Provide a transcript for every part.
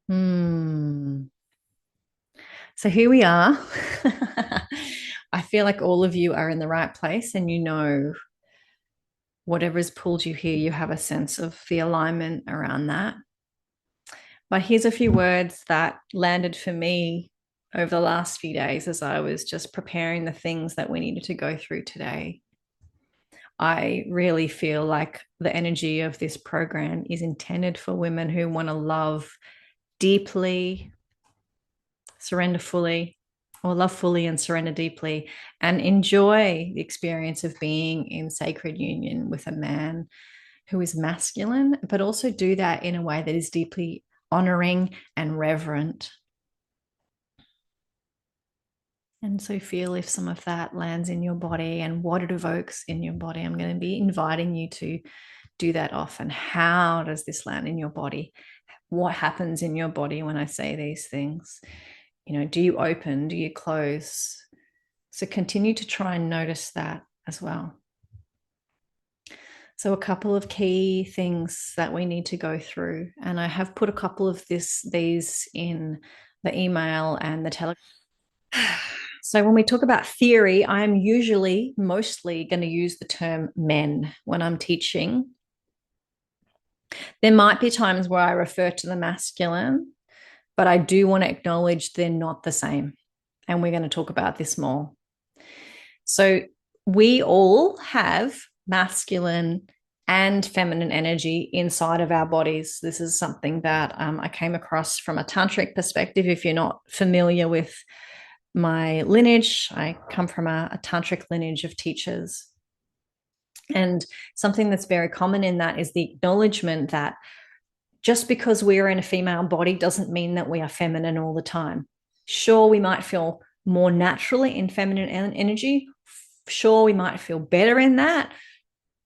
Hmm. So here we are. I feel like all of you are in the right place, and whatever has pulled you here, you have a sense of the alignment around that. But here's a few words that landed for me over the last few days as I was just preparing the things that we needed to go through today. I really feel like the energy of this program is intended for women who want to love deeply, surrender fully, or love fully and surrender deeply, and enjoy the experience of being in sacred union with a man who is masculine, but also do that in a way that is deeply honoring and reverent. And so feel if some of that lands in your body and what it evokes in your body. I'm going to be inviting you to do that often. How does this land in your body? What happens in your body when I say these things? Do you open? Do you close? So continue to try and notice that as well. So a couple of key things that we need to go through, and I have put a couple of these in the email and the telegram. So when we talk about theory, I'm usually mostly going to use the term men when I'm teaching. There might be times where I refer to the masculine, but I do want to acknowledge they're not the same. And we're going to talk about this more. So we all have masculine and feminine energy inside of our bodies. This is something that I came across from a tantric perspective. If you're not familiar with my lineage, I come from a tantric lineage of teachers. And something that's very common in that is the acknowledgement that just because we are in a female body doesn't mean that we are feminine all the time. Sure, we might feel more naturally in feminine energy. Sure, we might feel better in that.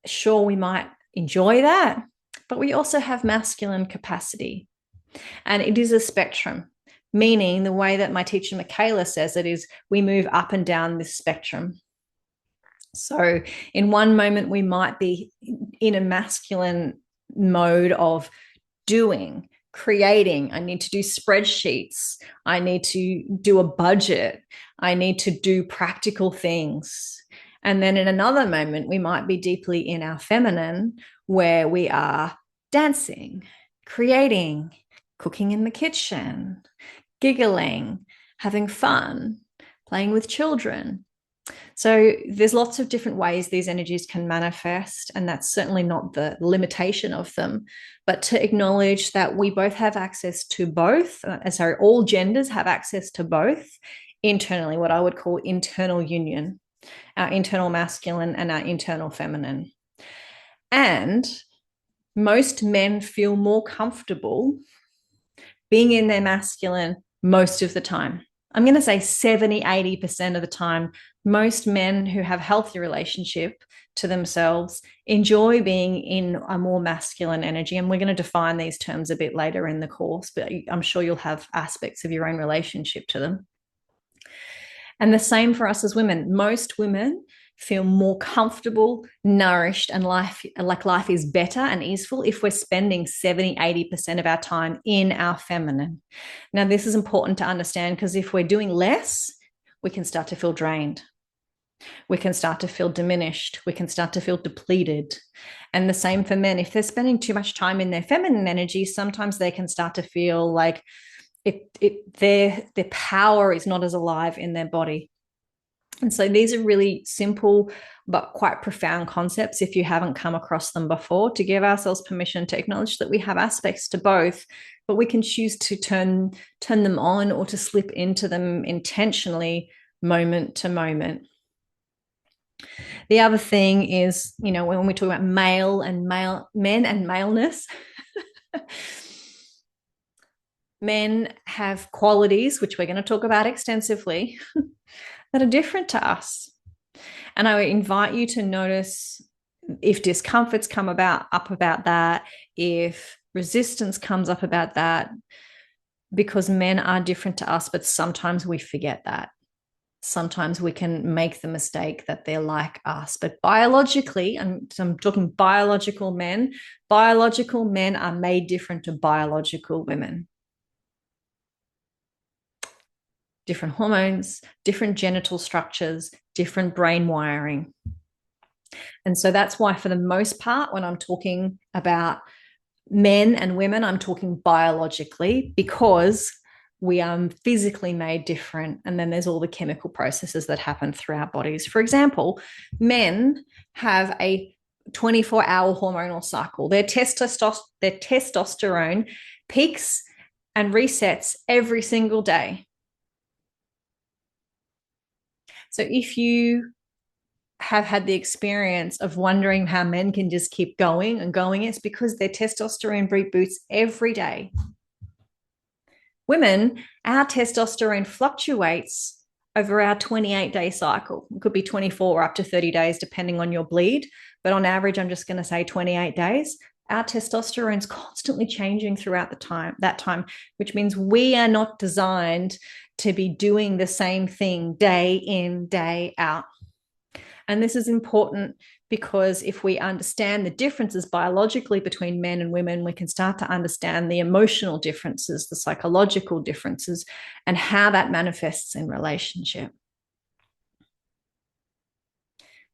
Sure, we might enjoy that. But we also have masculine capacity. And it is a spectrum, meaning the way that my teacher Michaela says it is we move up and down this spectrum. So in one moment, we might be in a masculine mode of doing, creating. I need to do spreadsheets. I need to do a budget. I need to do practical things. And then in another moment, we might be deeply in our feminine where we are dancing, creating, cooking in the kitchen, giggling, having fun, playing with children. So there's lots of different ways these energies can manifest, and that's certainly not the limitation of them. But to acknowledge that we both have access to both, sorry, all genders have access to both internally, what I would call internal union, our internal masculine and our internal feminine. And most men feel more comfortable being in their masculine most of the time. I'm going to say 70-80% of the time, most men who have healthy relationship to themselves enjoy being in a more masculine energy. And we're going to define these terms a bit later in the course, but I'm sure you'll have aspects of your own relationship to them. And the same for us as women. Most women feel more comfortable, nourished, and life is better and easeful if we're spending 70-80% of our time in our feminine. Now, this is important to understand because if we're doing less, we can start to feel drained. We can start to feel diminished. We can start to feel depleted. And the same for men. If they're spending too much time in their feminine energy, sometimes they can start to feel like their power is not as alive in their body. And so these are really simple but quite profound concepts if you haven't come across them before, to give ourselves permission to acknowledge that we have aspects to both, but we can choose to turn them on or to slip into them intentionally moment to moment. The other thing is, when we talk about men and maleness, men have qualities, which we're going to talk about extensively, that are different to us. And I would invite you to notice if discomforts come up about that, if resistance comes up about that, because men are different to us, but sometimes we forget that. Sometimes we can make the mistake that they're like us. But biologically, I'm talking biological men are made different to biological women. different hormones, different genital structures, different brain wiring. And so that's why, for the most part, when I'm talking about men and women, I'm talking biologically, because we are physically made different. And then there's all the chemical processes that happen through our bodies. For example, men have a 24-hour hormonal cycle. Their testosterone peaks and resets every single day. So if you have had the experience of wondering how men can just keep going and going, it's because their testosterone reboots every day. Women, our testosterone fluctuates over our 28-day cycle. It could be 24 or up to 30 days, depending on your bleed. But on average, I'm just going to say 28 days. Our testosterone's constantly changing throughout that time, which means we are not designed to be doing the same thing day in, day out. And this is important because if we understand the differences biologically between men and women, we can start to understand the emotional differences, the psychological differences, and how that manifests in relationship.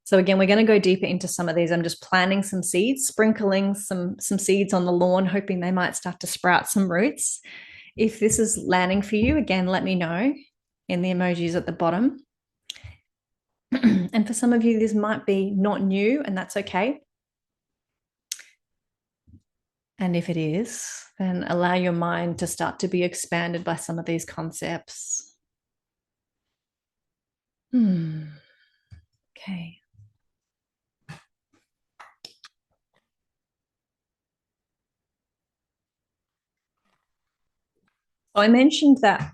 So again, we're going to go deeper into some of these. I'm just planting some seeds, sprinkling some seeds on the lawn, hoping they might start to sprout some roots. If this is landing for you, again, let me know in the emojis at the bottom. And for some of you, this might be not new, and that's okay. And if it is, then allow your mind to start to be expanded by some of these concepts. Okay. So I mentioned that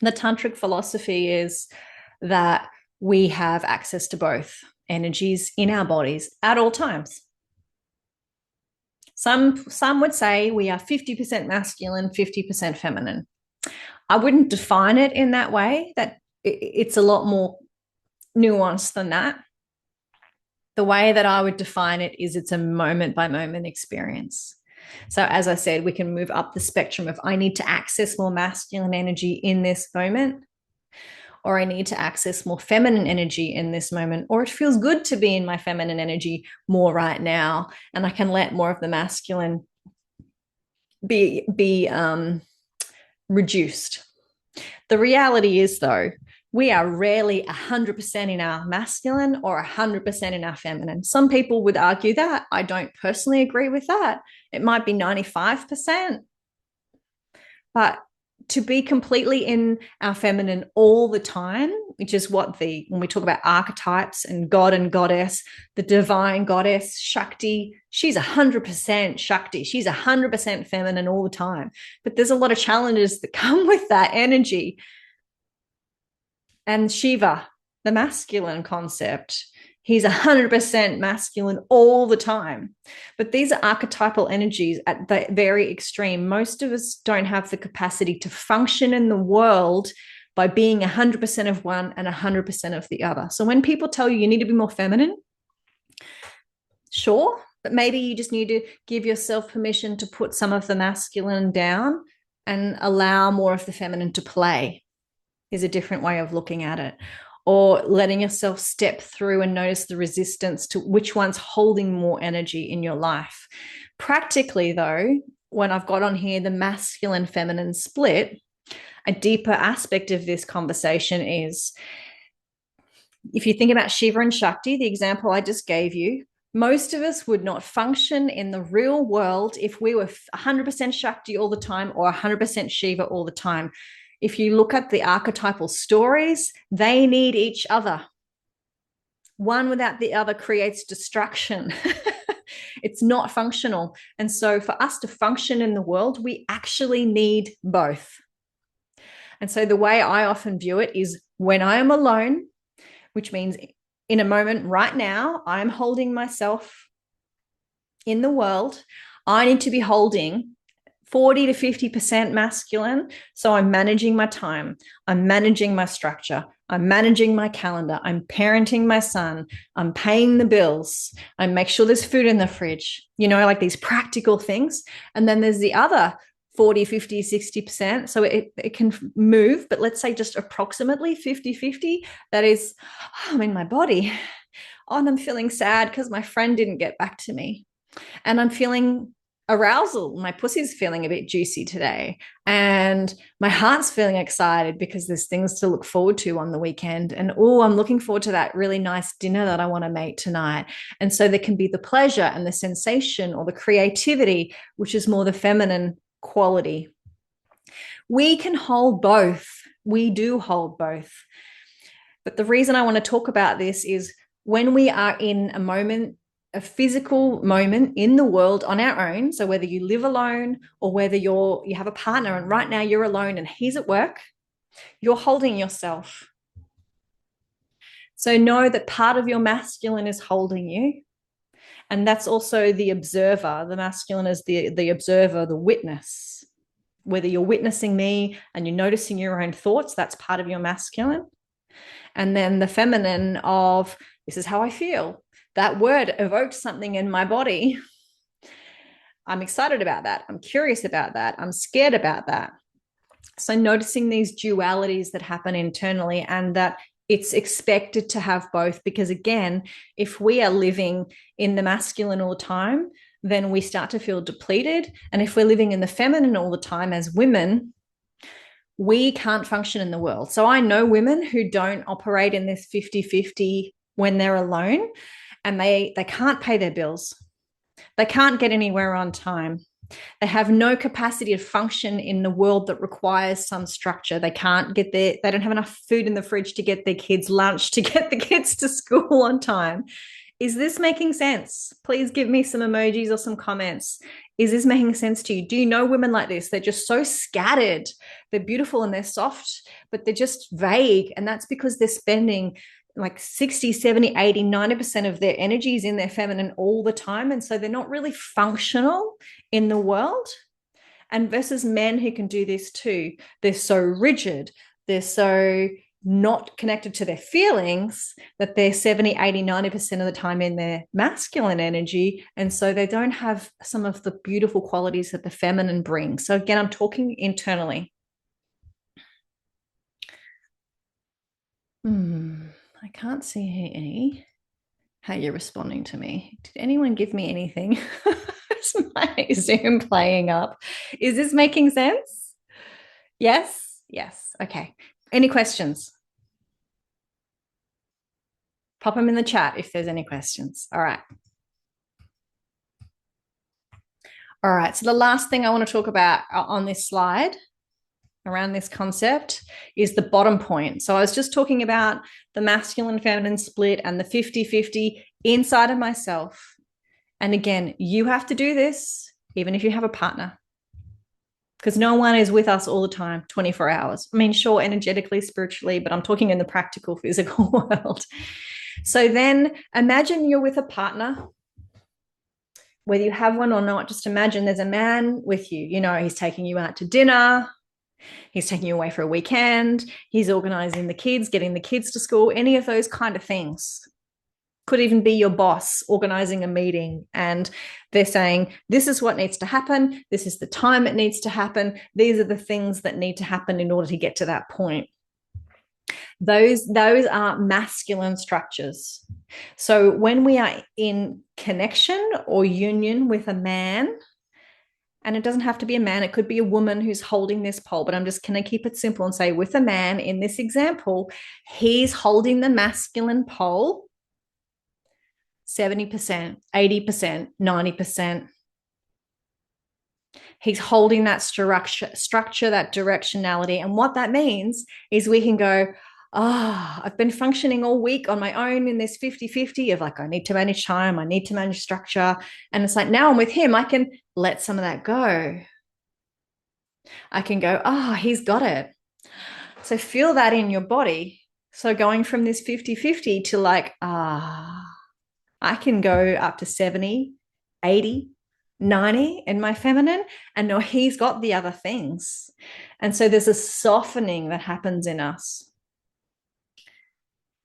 the tantric philosophy is that we have access to both energies in our bodies at all times. Some would say we are 50% masculine, 50% feminine. I wouldn't define it in that way, that it's a lot more nuanced than that. The way that I would define it is it's a moment by moment experience. So as I said, we can move up the spectrum of I need to access more masculine energy in this moment, or I need to access more feminine energy in this moment, or it feels good to be in my feminine energy more right now, and I can let more of the masculine be reduced. The reality is, though, we are rarely 100% in our masculine or 100% in our feminine. Some people would argue that. I don't personally agree with that. It might be 95%. But to be completely in our feminine all the time, which is what when we talk about archetypes and God and goddess, the divine goddess, Shakti, she's 100% Shakti. She's 100% feminine all the time. But there's a lot of challenges that come with that energy. And Shiva, the masculine concept, he's 100% masculine all the time. But these are archetypal energies at the very extreme. Most of us don't have the capacity to function in the world by being 100% of one and 100% of the other. So when people tell you you need to be more feminine, sure, but maybe you just need to give yourself permission to put some of the masculine down and allow more of the feminine to play, is a different way of looking at it. Or letting yourself step through and notice the resistance to which one's holding more energy in your life. Practically, though, when I've got on here the masculine feminine split, a deeper aspect of this conversation is, if you think about Shiva and Shakti, the example I just gave you, most of us would not function in the real world if we were 100% Shakti all the time or 100% Shiva all the time. If you look at the archetypal stories, they need each other. One without the other creates destruction. It's not functional. And so for us to function in the world, we actually need both. And so the way I often view it is when I am alone, which means in a moment right now, I'm holding myself in the world, I need to be holding 40 to 50% masculine. So I'm managing my time. I'm managing my structure. I'm managing my calendar. I'm parenting my son. I'm paying the bills. I make sure there's food in the fridge, like these practical things. And then there's the other 40, 50, 60%. So it can move, but let's say just approximately 50-50. That is, oh, I'm in my body. Oh, and I'm feeling sad because my friend didn't get back to me. And I'm feeling arousal. My pussy's feeling a bit juicy today. And my heart's feeling excited because there's things to look forward to on the weekend. And oh, I'm looking forward to that really nice dinner that I want to make tonight. And so there can be the pleasure and the sensation or the creativity, which is more the feminine quality. We can hold both. We do hold both. But the reason I want to talk about this is when we are in a moment, a physical moment in the world on our own. So whether you live alone or whether you have a partner and right now you're alone and he's at work, you're holding yourself. So know that part of your masculine is holding you. And that's also the observer. The masculine is the observer, the witness. Whether you're witnessing me and you're noticing your own thoughts, that's part of your masculine. And then the feminine of, this is how I feel. That word evoked something in my body. I'm excited about that. I'm curious about that. I'm scared about that. So noticing these dualities that happen internally and that it's expected to have both, because again, if we are living in the masculine all the time, then we start to feel depleted. And if we're living in the feminine all the time as women, we can't function in the world. So I know women who don't operate in this 50-50 when they're alone, and they can't pay their bills. They can't get anywhere on time. They have no capacity to function in the world that requires some structure. They don't have enough food in the fridge to get their kids lunch, to get the kids to school on time. Is this making sense? Please give me some emojis or some comments. Is this making sense to you? Do you know women like this? They're just so scattered. They're beautiful and they're soft, but they're just vague. And that's because they're spending like 60, 70, 80, 90% of their energy is in their feminine all the time. And so they're not really functional in the world. And versus men who can do this too. They're so rigid. They're so not connected to their feelings that they're 70, 80, 90% of the time in their masculine energy. And so they don't have some of the beautiful qualities that the feminine brings. So again, I'm talking internally. I can't see any. How you're responding to me. Did anyone give me anything? Is my Zoom playing up? Is this making sense? Yes? Yes. Okay. Any questions? Pop them in the chat if there's any questions. All right. All right. So the last thing I want to talk about on this slide around this concept is the bottom point. So I was just talking about the masculine feminine split and the 50-50 inside of myself. And again, you have to do this even if you have a partner, because no one is with us all the time, 24 hours. I mean, sure, energetically, spiritually, but I'm talking in the practical, physical world. So then imagine you're with a partner, whether you have one or not. Just imagine there's a man with you. You know, he's taking you out to dinner. He's taking you away for a weekend. He's organizing the kids, getting the kids to school, any of those kind of things. Could even be your boss organizing a meeting and they're saying, this is what needs to happen. This is the time it needs to happen. These are the things that need to happen in order to get to that point. Those are masculine structures. So when we are in connection or union with a man, and it doesn't have to be a man, it could be a woman who's holding this pole, but I'm just going to keep it simple and say with a man in this example, he's holding the masculine pole 70%, 80%, 90%. He's holding that structure, that directionality. And what that means is we can go, I've been functioning all week on my own in this 50-50 of like, I need to manage time, I need to manage structure. And it's like, now I'm with him, I can let some of that go. I can go, he's got it. So feel that in your body. So going from this 50-50 to like, I can go up to 70, 80, 90 in my feminine and know he's got the other things. And so there's a softening that happens in us.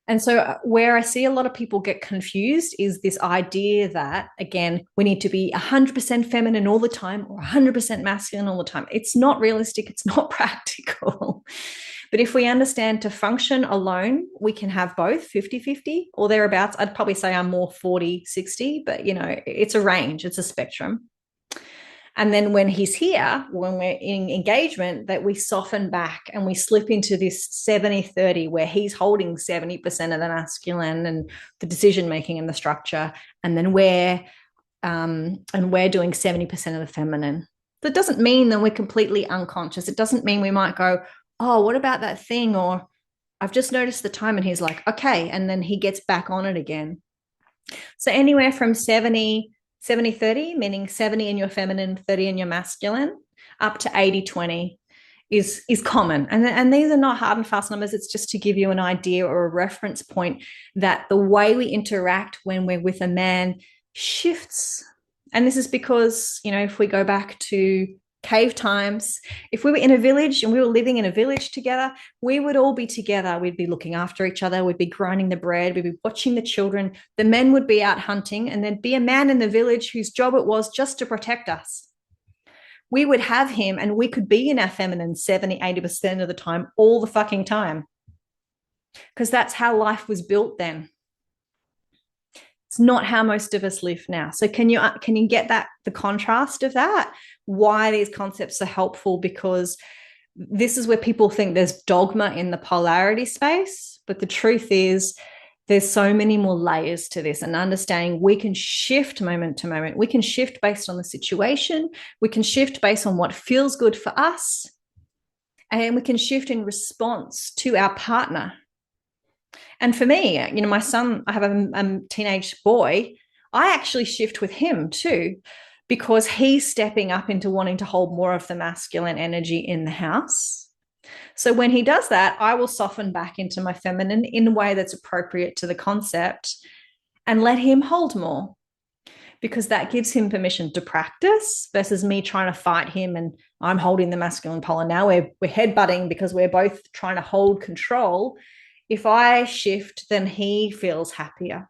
And so, where I see a lot of people get confused is this idea that, again, we need to be 100% feminine all the time or 100% masculine all the time. It's not realistic, it's not practical. But if we understand to function alone, we can have both 50-50 or thereabouts. I'd probably say I'm more 40-60, but it's a range, it's a spectrum. And then when he's here, when we're in engagement, that we soften back and we slip into this 70-30, where he's holding 70% of the masculine and the decision making and the structure. And then we're doing 70% of the feminine. That doesn't mean that we're completely unconscious. It doesn't mean we might go, oh, what about that thing? Or I've just noticed the time, and he's like, okay. And then he gets back on it again. So anywhere from 70-30, meaning 70 in your feminine, 30 in your masculine, up to 80-20 is common. And these are not hard and fast numbers. It's just to give you an idea or a reference point that the way we interact when we're with a man shifts. And this is because, if we go back to cave times, if we were in a village and we were living in a village together, we would all be together. We'd be looking after each other. We'd be grinding the bread. We'd be watching the children. The men would be out hunting, and there'd be a man in the village whose job it was just to protect us. We would have him, and we could be in our feminine 70-80% of the time, all the fucking time, because that's how life was built then. It's not how most of us live now. So can you get that, the contrast of that? Why these concepts are helpful? Because this is where people think there's dogma in the polarity space, but the truth is there's so many more layers to this, and understanding we can shift moment to moment. We can shift based on the situation. We can shift based on what feels good for us, and we can shift in response to our partner. And for me, my son, I have a teenage boy. I actually shift with him too, because he's stepping up into wanting to hold more of the masculine energy in the house. So when he does that, I will soften back into my feminine in a way that's appropriate to the concept and let him hold more, because that gives him permission to practice versus me trying to fight him and I'm holding the masculine polar. Now we're headbutting because we're both trying to hold control. If I shift, then he feels happier.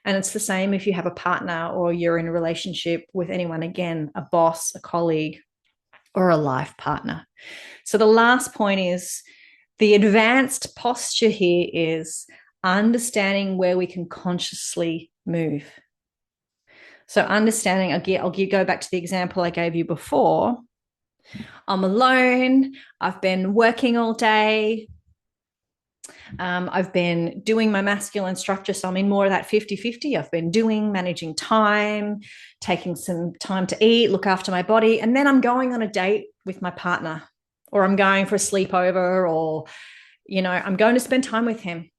And it's the same if you have a partner or you're in a relationship with anyone, again, a boss, a colleague, or a life partner. So the last point is the advanced posture here is understanding where we can consciously move. So understanding, I'll go back to the example I gave you before. I'm alone. I've been working all day. I've been doing my masculine structure, so I'm in more of that 50-50. I've been managing time, taking some time to eat, look after my body, and then I'm going on a date with my partner, or I'm going for a sleepover, or, I'm going to spend time with him.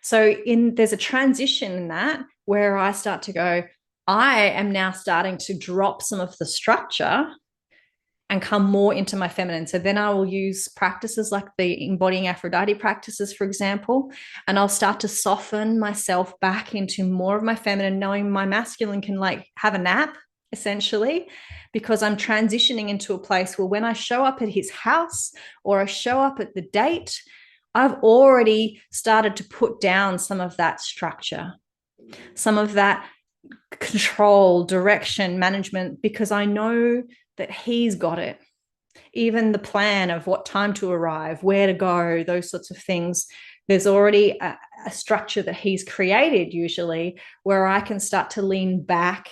So there's a transition in that where I start to go, I am now starting to drop some of the structure and come more into my feminine. So then I will use practices like the embodying Aphrodite practices, for example, and I'll start to soften myself back into more of my feminine, knowing my masculine can have a nap, essentially, because I'm transitioning into a place where when I show up at his house or I show up at the date, I've already started to put down some of that structure, some of that control, direction, management, because I know that he's got it. Even the plan of what time to arrive, where to go, those sorts of things. There's already a structure that he's created, usually, where I can start to lean back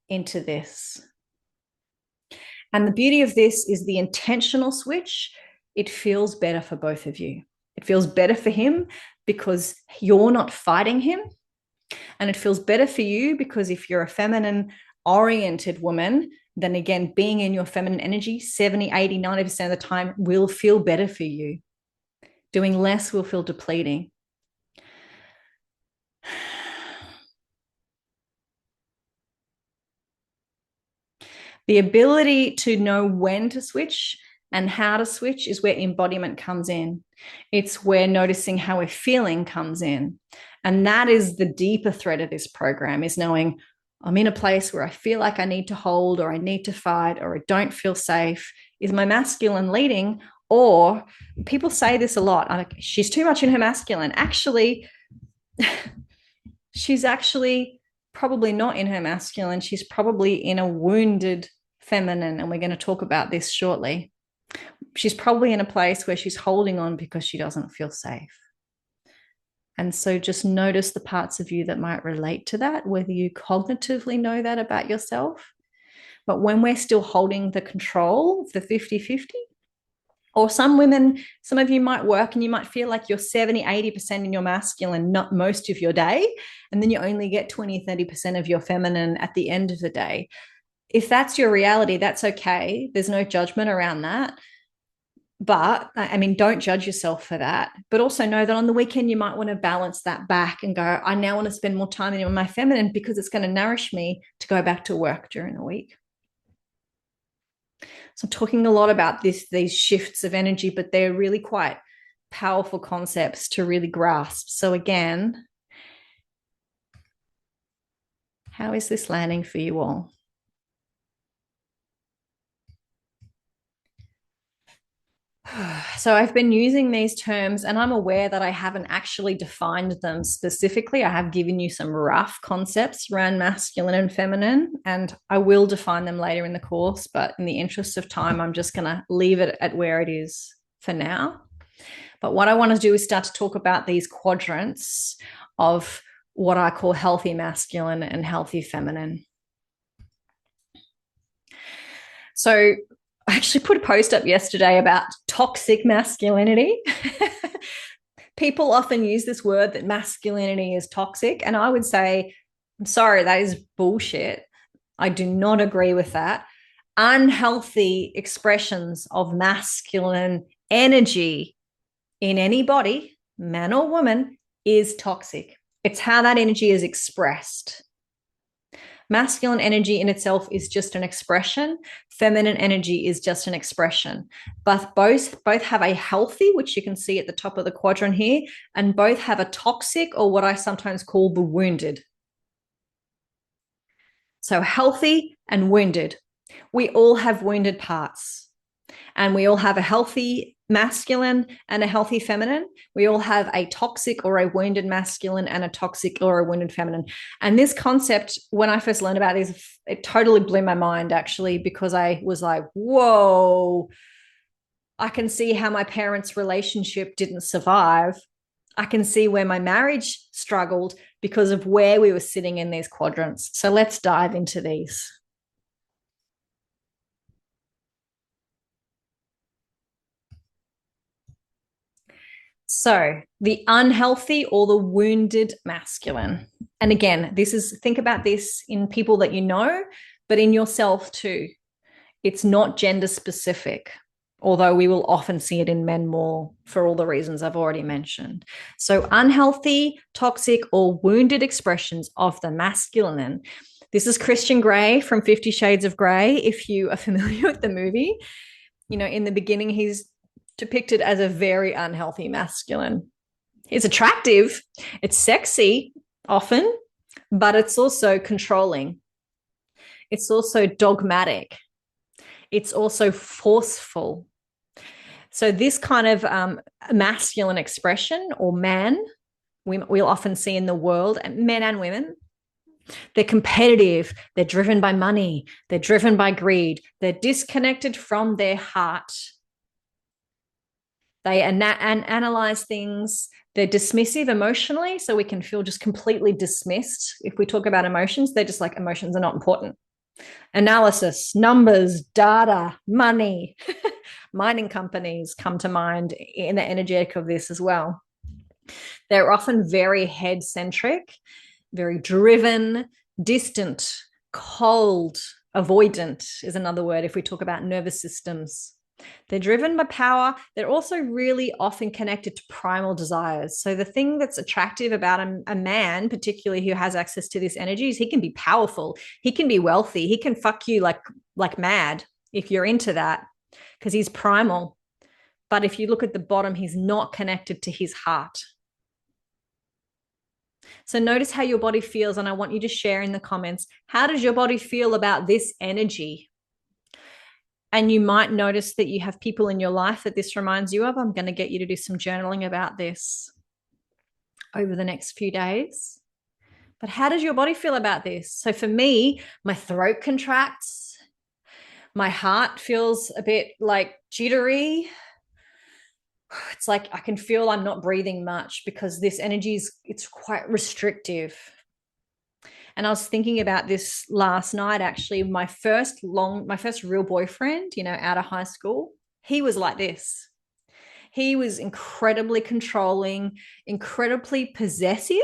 into this. And the beauty of this is the intentional switch. It feels better for both of you. It feels better for him because you're not fighting him. And it feels better for you because if you're a feminine oriented woman, then again, being in your feminine energy 70, 80, 90% of the time will feel better for you. Doing less will feel depleting. The ability to know when to switch and how to switch is where embodiment comes in. It's where noticing how we're feeling comes in. And that is the deeper thread of this program, is knowing I'm in a place where I feel like I need to hold, or I need to fight, or I don't feel safe. Is my masculine leading, Or people say this a lot, like, she's too much in her masculine. Actually, she's actually probably not in her masculine. She's probably in a wounded feminine. And we're going to talk about this shortly. She's probably in a place where she's holding on because she doesn't feel safe. And so just notice the parts of you that might relate to that, whether you cognitively know that about yourself. But when we're still holding the control, the 50-50, or some women, some of you might work and you might feel like you're 70-80% in your masculine, not most of your day. And then you only get 20-30% of your feminine at the end of the day. If that's your reality, that's okay. There's no judgment around that. But I mean, don't judge yourself for that. But also know that on the weekend, you might want to balance that back and go, I now want to spend more time in my feminine because it's going to nourish me to go back to work during the week. So I'm talking a lot about these shifts of energy, but they're really quite powerful concepts to really grasp. So again, how is this landing for you all? So I've been using these terms and I'm aware that I haven't actually defined them specifically. I have given you some rough concepts around masculine and feminine, and I will define them later in the course. But in the interest of time, I'm just going to leave it at where it is for now. But what I want to do is start to talk about these quadrants of what I call healthy masculine and healthy feminine. So I actually put a post up yesterday about toxic masculinity. People often use this word that masculinity is toxic. And I would say, I'm sorry, that is bullshit. I do not agree with that. Unhealthy expressions of masculine energy in any body, man or woman, is toxic. It's how that energy is expressed. Masculine energy in itself is just an expression. Feminine energy is just an expression. But both have a healthy, which you can see at the top of the quadrant here, and both have a toxic, or what I sometimes call the wounded. So healthy and wounded. We all have wounded parts. And we all have a healthy masculine and a healthy feminine. We all have a toxic or a wounded masculine and a toxic or a wounded feminine. And this concept, when I first learned about this, it totally blew my mind, actually, because I was like, whoa, I can see how my parents' relationship didn't survive. I can see where my marriage struggled because of where we were sitting in these quadrants. So let's dive into these. So, the unhealthy or the wounded masculine. And again, think about this in people that you know, but in yourself too. It's not gender specific, although we will often see it in men more for all the reasons I've already mentioned. So, unhealthy, toxic, or wounded expressions of the masculine. This is Christian Grey from 50 Shades of Grey. If you are familiar with the movie, in the beginning, he's depicted as a very unhealthy masculine. It's attractive, it's sexy often, but it's also controlling. It's also dogmatic. It's also forceful. So this kind of masculine expression, or man, we'll often see in the world, men and women, they're competitive, they're driven by money, they're driven by greed, they're disconnected from their heart. They analyze things. They're dismissive emotionally, so we can feel just completely dismissed. If we talk about emotions, they're just like, emotions are not important. Analysis, numbers, data, money, mining companies come to mind in the energetic of this as well. They're often very head-centric, very driven, distant, cold, avoidant is another word if we talk about nervous systems. They're driven by power. They're also really often connected to primal desires. So the thing that's attractive about a man, particularly who has access to this energy, is he can be powerful. He can be wealthy. He can fuck you like mad if you're into that, because he's primal. But if you look at the bottom, he's not connected to his heart. So notice how your body feels, and I want you to share in the comments, how does your body feel about this energy? And you might notice that you have people in your life that this reminds you of. I'm going to get you to do some journaling about this over the next few days. But how does your body feel about this? So for me, my throat contracts, my heart feels a bit like jittery. It's like I can feel I'm not breathing much because this energy it's quite restrictive. And I was thinking about this last night, actually. My first real boyfriend, out of high school, he was like this. He was incredibly controlling, incredibly possessive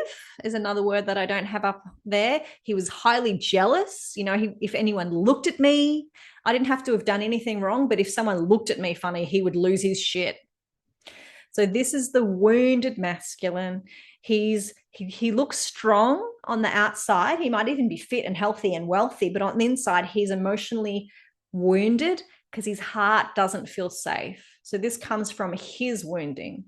is another word that I don't have up there. He was highly jealous. If anyone looked at me, I didn't have to have done anything wrong, but if someone looked at me funny, he would lose his shit. So this is the wounded masculine. He looks strong on the outside. He might even be fit and healthy and wealthy, but on the inside, he's emotionally wounded because his heart doesn't feel safe. So this comes from his wounding.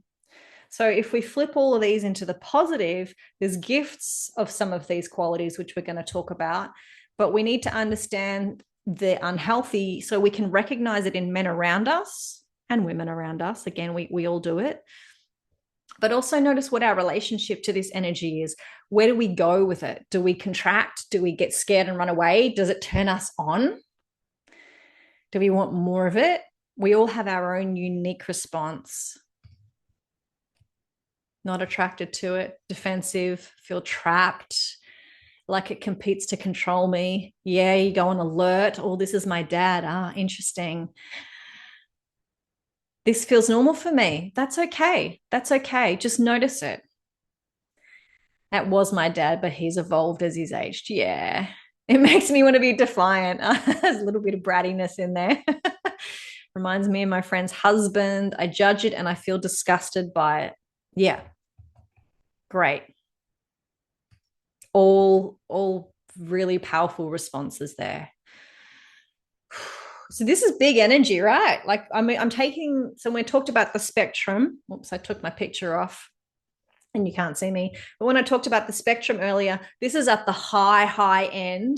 So if we flip all of these into the positive, there's gifts of some of these qualities, which we're going to talk about, but we need to understand the unhealthy so we can recognize it in men around us and women around us. Again, we all do it. But also notice what our relationship to this energy is. Where do we go with it? Do we contract? Do we get scared and run away? Does it turn us on? Do we want more of it? We all have our own unique response. Not attracted to it, defensive, feel trapped, like it competes to control me. Yeah, you go on alert. Oh, this is my dad. Interesting. This feels normal for me. That's okay. That's okay. Just notice it. That was my dad, but he's evolved as he's aged. Yeah. It makes me want to be defiant. There's a little bit of brattiness in there. Reminds me of my friend's husband. I judge it and I feel disgusted by it. Yeah. Great. All really powerful responses there. So this is big energy, right? Like, I mean, so we talked about the spectrum. Oops, I took my picture off and you can't see me. But when I talked about the spectrum earlier, this is at the high end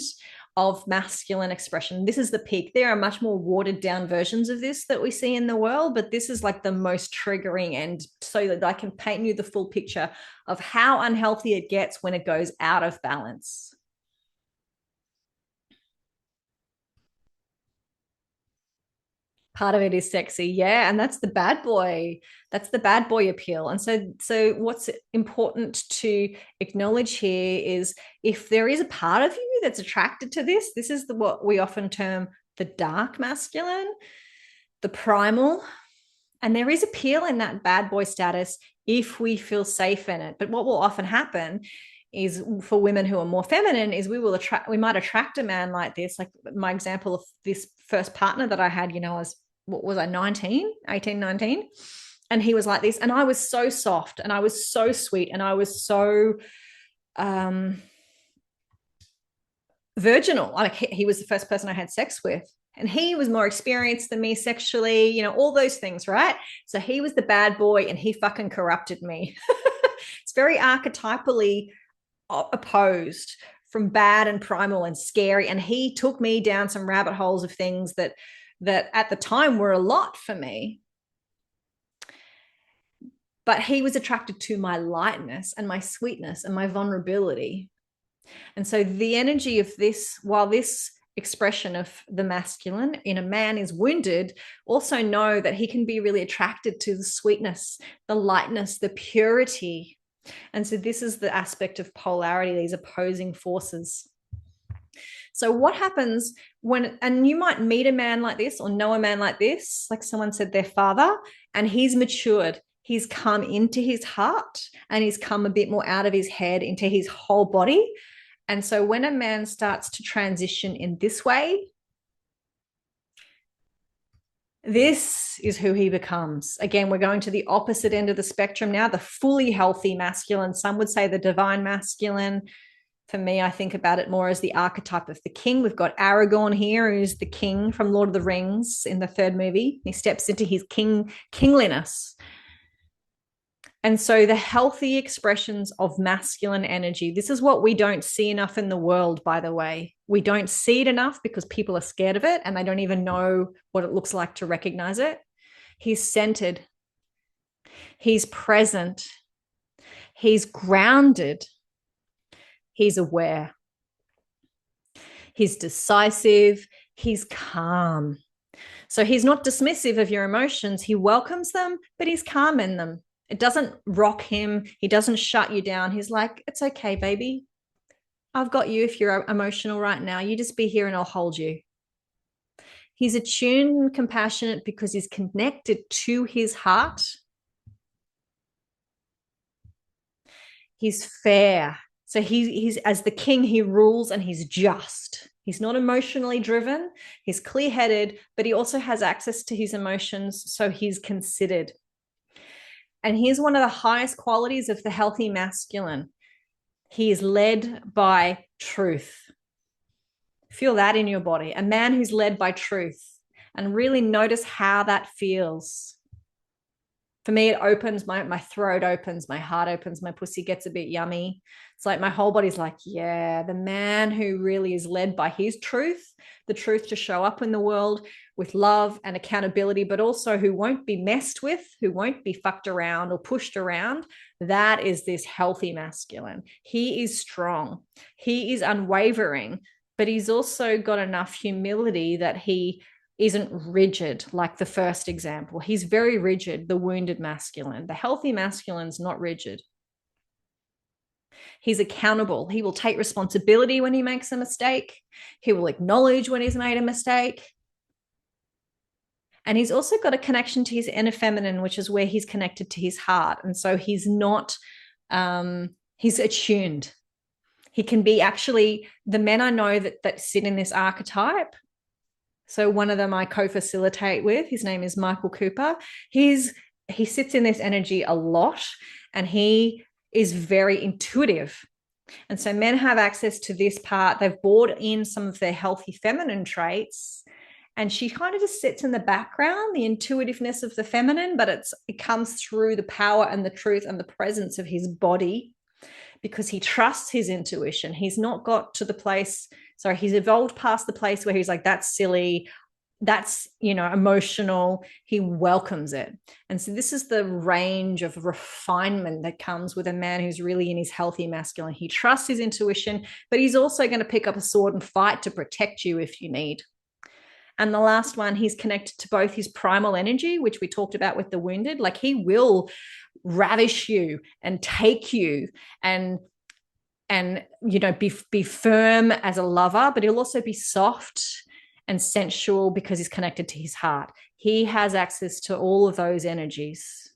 of masculine expression. This is the peak. There are much more watered down versions of this that we see in the world, but this is like the most triggering end, so that I can paint you the full picture of how unhealthy it gets when it goes out of balance. Part of it is sexy, yeah, and that's the bad boy appeal. And so what's important to acknowledge here is, if there is a part of you that's attracted to this is what we often term the dark masculine, the primal, and there is appeal in that bad boy status if we feel safe in it. But what will often happen is, for women who are more feminine, is we might attract a man like this. Like my example of this first partner that I had, what was I, 19, 18, 19? And he was like this. And I was so soft and I was so sweet and I was so virginal. Like he was the first person I had sex with. And he was more experienced than me sexually, all those things, right? So he was the bad boy and he fucking corrupted me. It's very archetypally opposed from bad and primal and scary. And he took me down some rabbit holes of things that at the time were a lot for me. But he was attracted to my lightness and my sweetness and my vulnerability. And so the energy of this, while this expression of the masculine in a man is wounded, also know that he can be really attracted to the sweetness, the lightness, the purity. And so this is the aspect of polarity, these opposing forces. So what happens and you might meet a man like this or know a man like this, like someone said, their father, and he's matured. He's come into his heart and he's come a bit more out of his head into his whole body. And so when a man starts to transition in this way, this is who he becomes. Again, we're going to the opposite end of the spectrum now, the fully healthy masculine. Some would say the divine masculine. For me, I think about it more as the archetype of the king. We've got Aragorn here, who's the king from Lord of the Rings in the third movie. He steps into his kingliness. And so the healthy expressions of masculine energy, this is what we don't see enough in the world, by the way. We don't see it enough because people are scared of it and they don't even know what it looks like to recognize it. He's centered. He's present. He's grounded. He's aware. He's decisive. He's calm. So he's not dismissive of your emotions. He welcomes them, but he's calm in them. It doesn't rock him. He doesn't shut you down. He's like, it's okay, baby. I've got you if you're emotional right now. You just be here and I'll hold you. He's attuned and compassionate because he's connected to his heart. He's fair. So he's as the king, he rules and he's just. He's not emotionally driven. He's clear-headed, but he also has access to his emotions, so he's considered. And here's one of the highest qualities of the healthy masculine. He is led by truth. Feel that in your body. A man who's led by truth. And really notice how that feels. For me, it opens, my throat opens, my heart opens, my pussy gets a bit yummy. It's like my whole body's like, yeah, the man who really is led by his truth, the truth to show up in the world with love and accountability, but also who won't be messed with, who won't be fucked around or pushed around. That is this healthy masculine. He is strong. He is unwavering, but he's also got enough humility that he isn't rigid like the first example. He's very rigid, the wounded masculine. The healthy masculine's not rigid. He's accountable. He will take responsibility when he makes a mistake. He will acknowledge when he's made a mistake. And he's also got a connection to his inner feminine, which is where he's connected to his heart. And so he's not, he's attuned. He can be actually, the men I know that sit in this archetype. So one of them I co-facilitate with, his name is Michael Cooper. He sits in this energy a lot and he is very intuitive. And so men have access to this part. They've brought in some of their healthy feminine traits. And she kind of just sits in the background, the intuitiveness of the feminine, but it comes through the power and the truth and the presence of his body because he trusts his intuition. He's not got to the place, sorry, he's evolved past the place where he's like, that's silly, that's, emotional. He welcomes it. And so this is the range of refinement that comes with a man who's really in his healthy masculine. He trusts his intuition, but he's also going to pick up a sword and fight to protect you if you need. And the last one, he's connected to both his primal energy, which we talked about with the wounded, like he will ravish you and take you and be firm as a lover, but he'll also be soft and sensual because he's connected to his heart. He has access to all of those energies.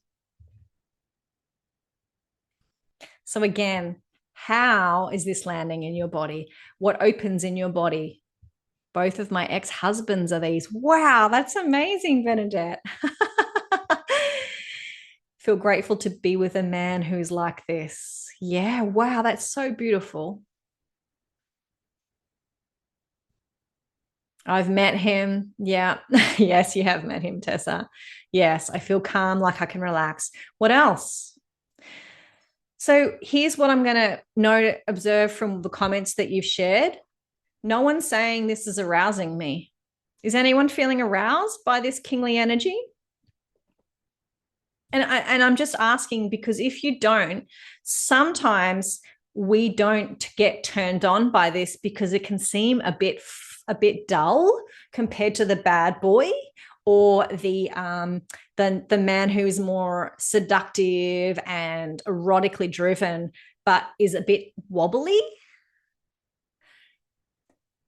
So again, how is this landing in your body? What opens in your body? Both of my ex-husbands are these. Wow, that's amazing, Bernadette. Feel grateful to be with a man who's like this. Yeah, wow, that's so beautiful. I've met him. Yeah. Yes, you have met him, Tessa. Yes, I feel calm, like I can relax. What else? So here's what I'm going to observe from the comments that you've shared. No one's saying this is arousing me. Is anyone feeling aroused by this kingly energy? And I'm just asking because if you don't, sometimes we don't get turned on by this because it can seem a bit dull compared to the bad boy or the man who's more seductive and erotically driven, but is a bit wobbly.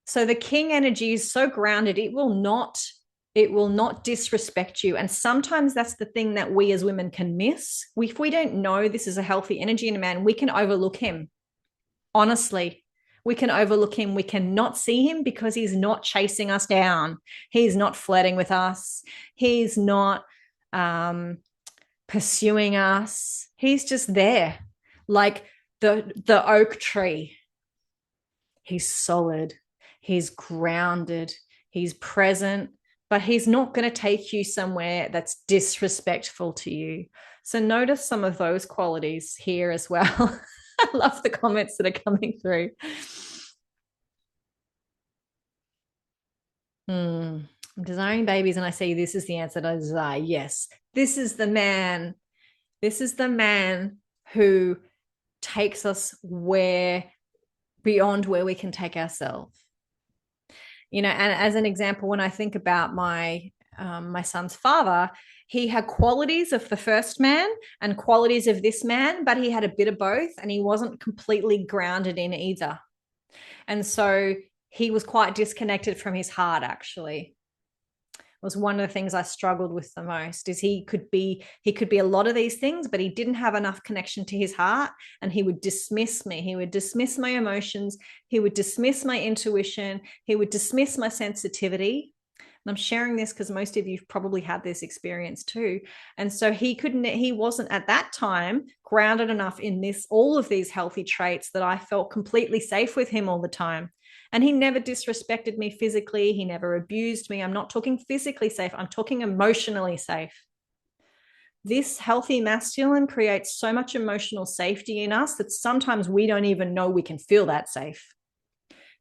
So the king energy is so grounded, it will not disrespect you. And sometimes that's the thing that we as women can miss. If we don't know this is a healthy energy in a man, we can overlook him. Honestly, we can overlook him. We cannot see him because he's not chasing us down. He's not flirting with us. He's not pursuing us. He's just there, like the oak tree. He's solid. He's grounded. He's present, but he's not going to take you somewhere that's disrespectful to you. So notice some of those qualities here as well. I love the comments that are coming through. I'm desiring babies, and I say this is the answer that I desire. Yes, this is the man. This is the man who takes us where beyond where we can take ourselves. You know, and as an example, when I think about my son's father, he had qualities of the first man and qualities of this man, but he had a bit of both, and he wasn't completely grounded in either. And so he was quite disconnected from his heart, actually. Was one of the things I struggled with the most. Is he could be a lot of these things, but he didn't have enough connection to his heart, and he would dismiss me. He would dismiss my emotions. He would dismiss my intuition. He would dismiss my sensitivity. And I'm sharing this because most of you've probably had this experience too. And so he wasn't at that time grounded enough in all of these healthy traits that I felt completely safe with him all the time. And he never disrespected me physically. He never abused me. I'm not talking physically safe. I'm talking emotionally safe. This healthy masculine creates so much emotional safety in us that sometimes we don't even know we can feel that safe.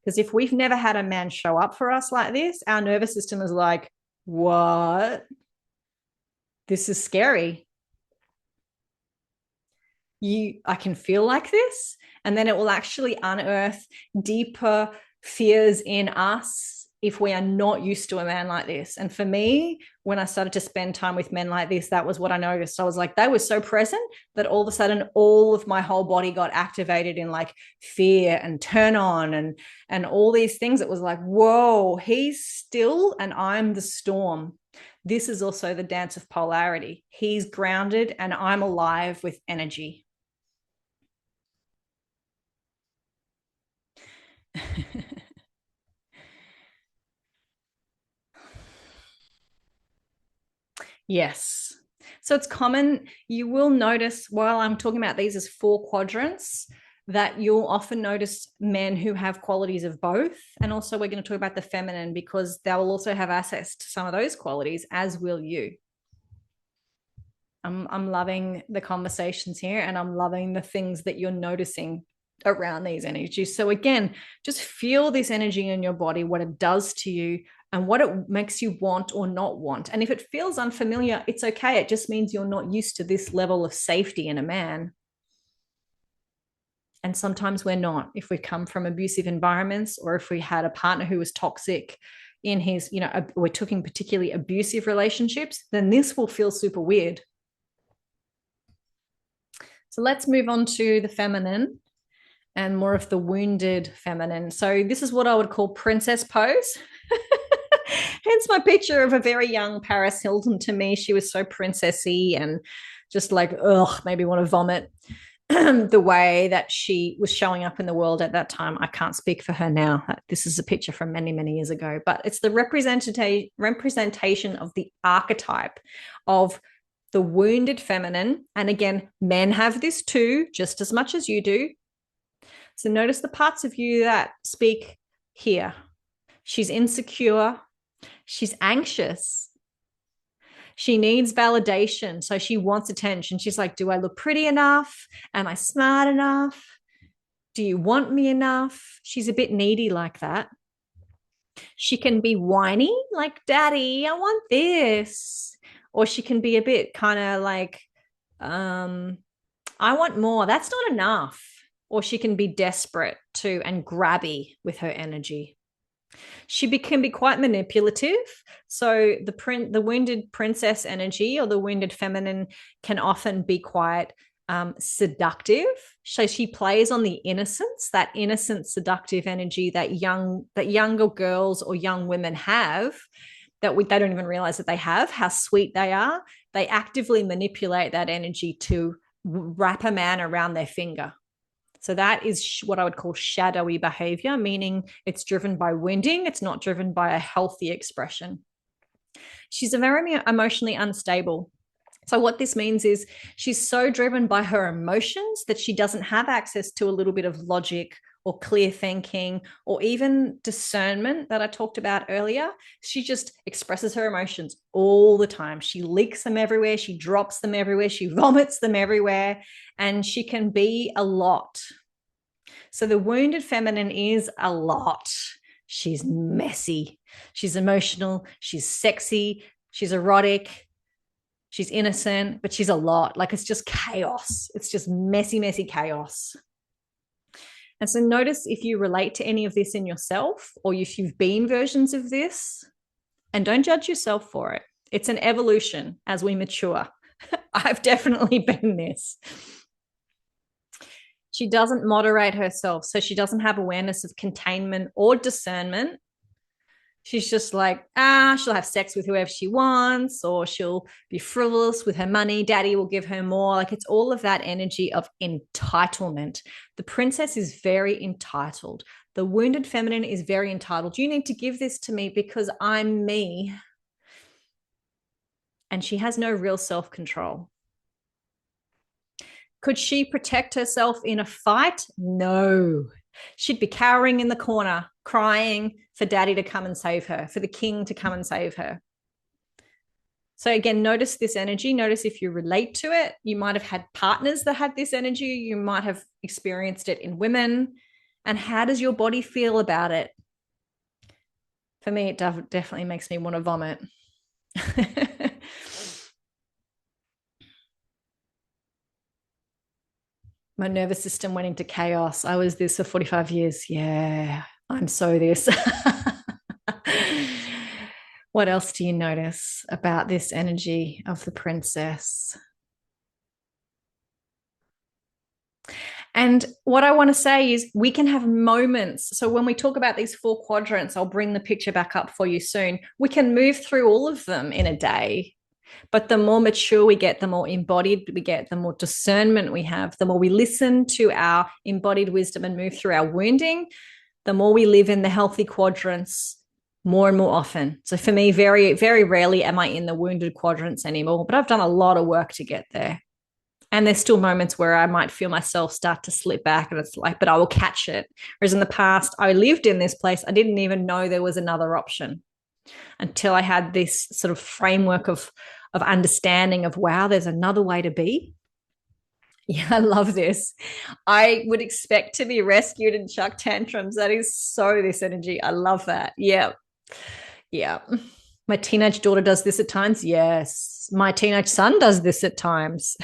Because if we've never had a man show up for us like this, our nervous system is like, what? This is scary. I can feel like this. And then it will actually unearth deeper fears in us if we are not used to a man like this. And for me, when I started to spend time with men like this, that was what I noticed. I was like, they were so present that all of a sudden all of my whole body got activated in like fear and turn on and all these things. It was like, whoa, he's still and I'm the storm. This is also the dance of polarity. He's grounded and I'm alive with energy. Yes. So it's common. You will notice while I'm talking about these as 4 quadrants that you'll often notice men who have qualities of both. And also, we're going to talk about the feminine because they'll also have access to some of those qualities, as will you. I'm loving the conversations here, and I'm loving the things that you're noticing around these energies. So again, just feel this energy in your body, what it does to you and what it makes you want or not want. And if it feels unfamiliar, it's okay. It just means you're not used to this level of safety in a man. And sometimes we're not. If we come from abusive environments or if we had a partner who was toxic in his, we're talking particularly abusive relationships, then this will feel super weird. So let's move on to the feminine and more of the wounded feminine. So this is what I would call princess pose. Hence my picture of a very young Paris Hilton. To me, she was so princessy and just like, ugh, maybe want to vomit. The way that she was showing up in the world at that time. I can't speak for her now. This is a picture from many, many years ago, but it's the representation of the archetype of the wounded feminine. And again, men have this too, just as much as you do. So notice the parts of you that speak here. She's insecure. She's anxious. She needs validation. So she wants attention. She's like, do I look pretty enough? Am I smart enough? Do you want me enough? She's a bit needy like that. She can be whiny, like, Daddy, I want this. Or she can be a bit kind of like, I want more. That's not enough. Or she can be desperate too and grabby with her energy. She can be quite manipulative. So the wounded princess energy or the wounded feminine can often be quite seductive. So she plays on the innocence, that innocent, seductive energy that younger girls or young women have that they don't even realize that they have, how sweet they are. They actively manipulate that energy to wrap a man around their finger. So that is what I would call shadowy behavior, meaning it's driven by wounding. It's not driven by a healthy expression. She's a very emotionally unstable. So what this means is she's so driven by her emotions that she doesn't have access to a little bit of logic or clear thinking or even discernment that I talked about earlier. She just expresses her emotions all the time. She leaks them everywhere. She drops them everywhere. She vomits them everywhere. And she can be a lot. So the wounded feminine is a lot. She's messy. She's emotional. She's sexy. She's erotic. She's innocent, but she's a lot. Like, it's just chaos. It's just messy, messy chaos. And so notice if you relate to any of this in yourself, or if you've been versions of this, and don't judge yourself for it. It's an evolution as we mature. I've definitely been this. She doesn't moderate herself. So she doesn't have awareness of containment or discernment. She's just like, she'll have sex with whoever she wants, or she'll be frivolous with her money. Daddy will give her more. Like, it's all of that energy of entitlement. The princess is very entitled. The wounded feminine is very entitled. You need to give this to me because I'm me. And she has no real self-control. Could she protect herself in a fight? No. She'd be cowering in the corner, crying for daddy to come and save her, for the king to come and save her. So again, notice this energy. Notice if you relate to it. You might have had partners that had this energy. You might have experienced it in women. And how does your body feel about it? For me, it definitely makes me want to vomit. My nervous system went into chaos. I was this for 45 years. Yeah, I'm so this. What else do you notice about this energy of the princess? And what I want to say is we can have moments. So when we talk about these 4 quadrants, I'll bring the picture back up for you soon. We can move through all of them in a day. But the more mature we get, the more embodied we get, the more discernment we have, the more we listen to our embodied wisdom and move through our wounding, the more we live in the healthy quadrants more and more often. So for me, very, very rarely am I in the wounded quadrants anymore, but I've done a lot of work to get there. And there's still moments where I might feel myself start to slip back, and it's like, but I will catch it. Whereas in the past, I lived in this place. I didn't even know there was another option until I had this sort of framework of understanding of, wow, there's another way to be. Yeah, I love this. I would expect to be rescued and chuck tantrums. That is so this energy. I love that. Yeah. Yeah. My teenage daughter does this at times. Yes. My teenage son does this at times.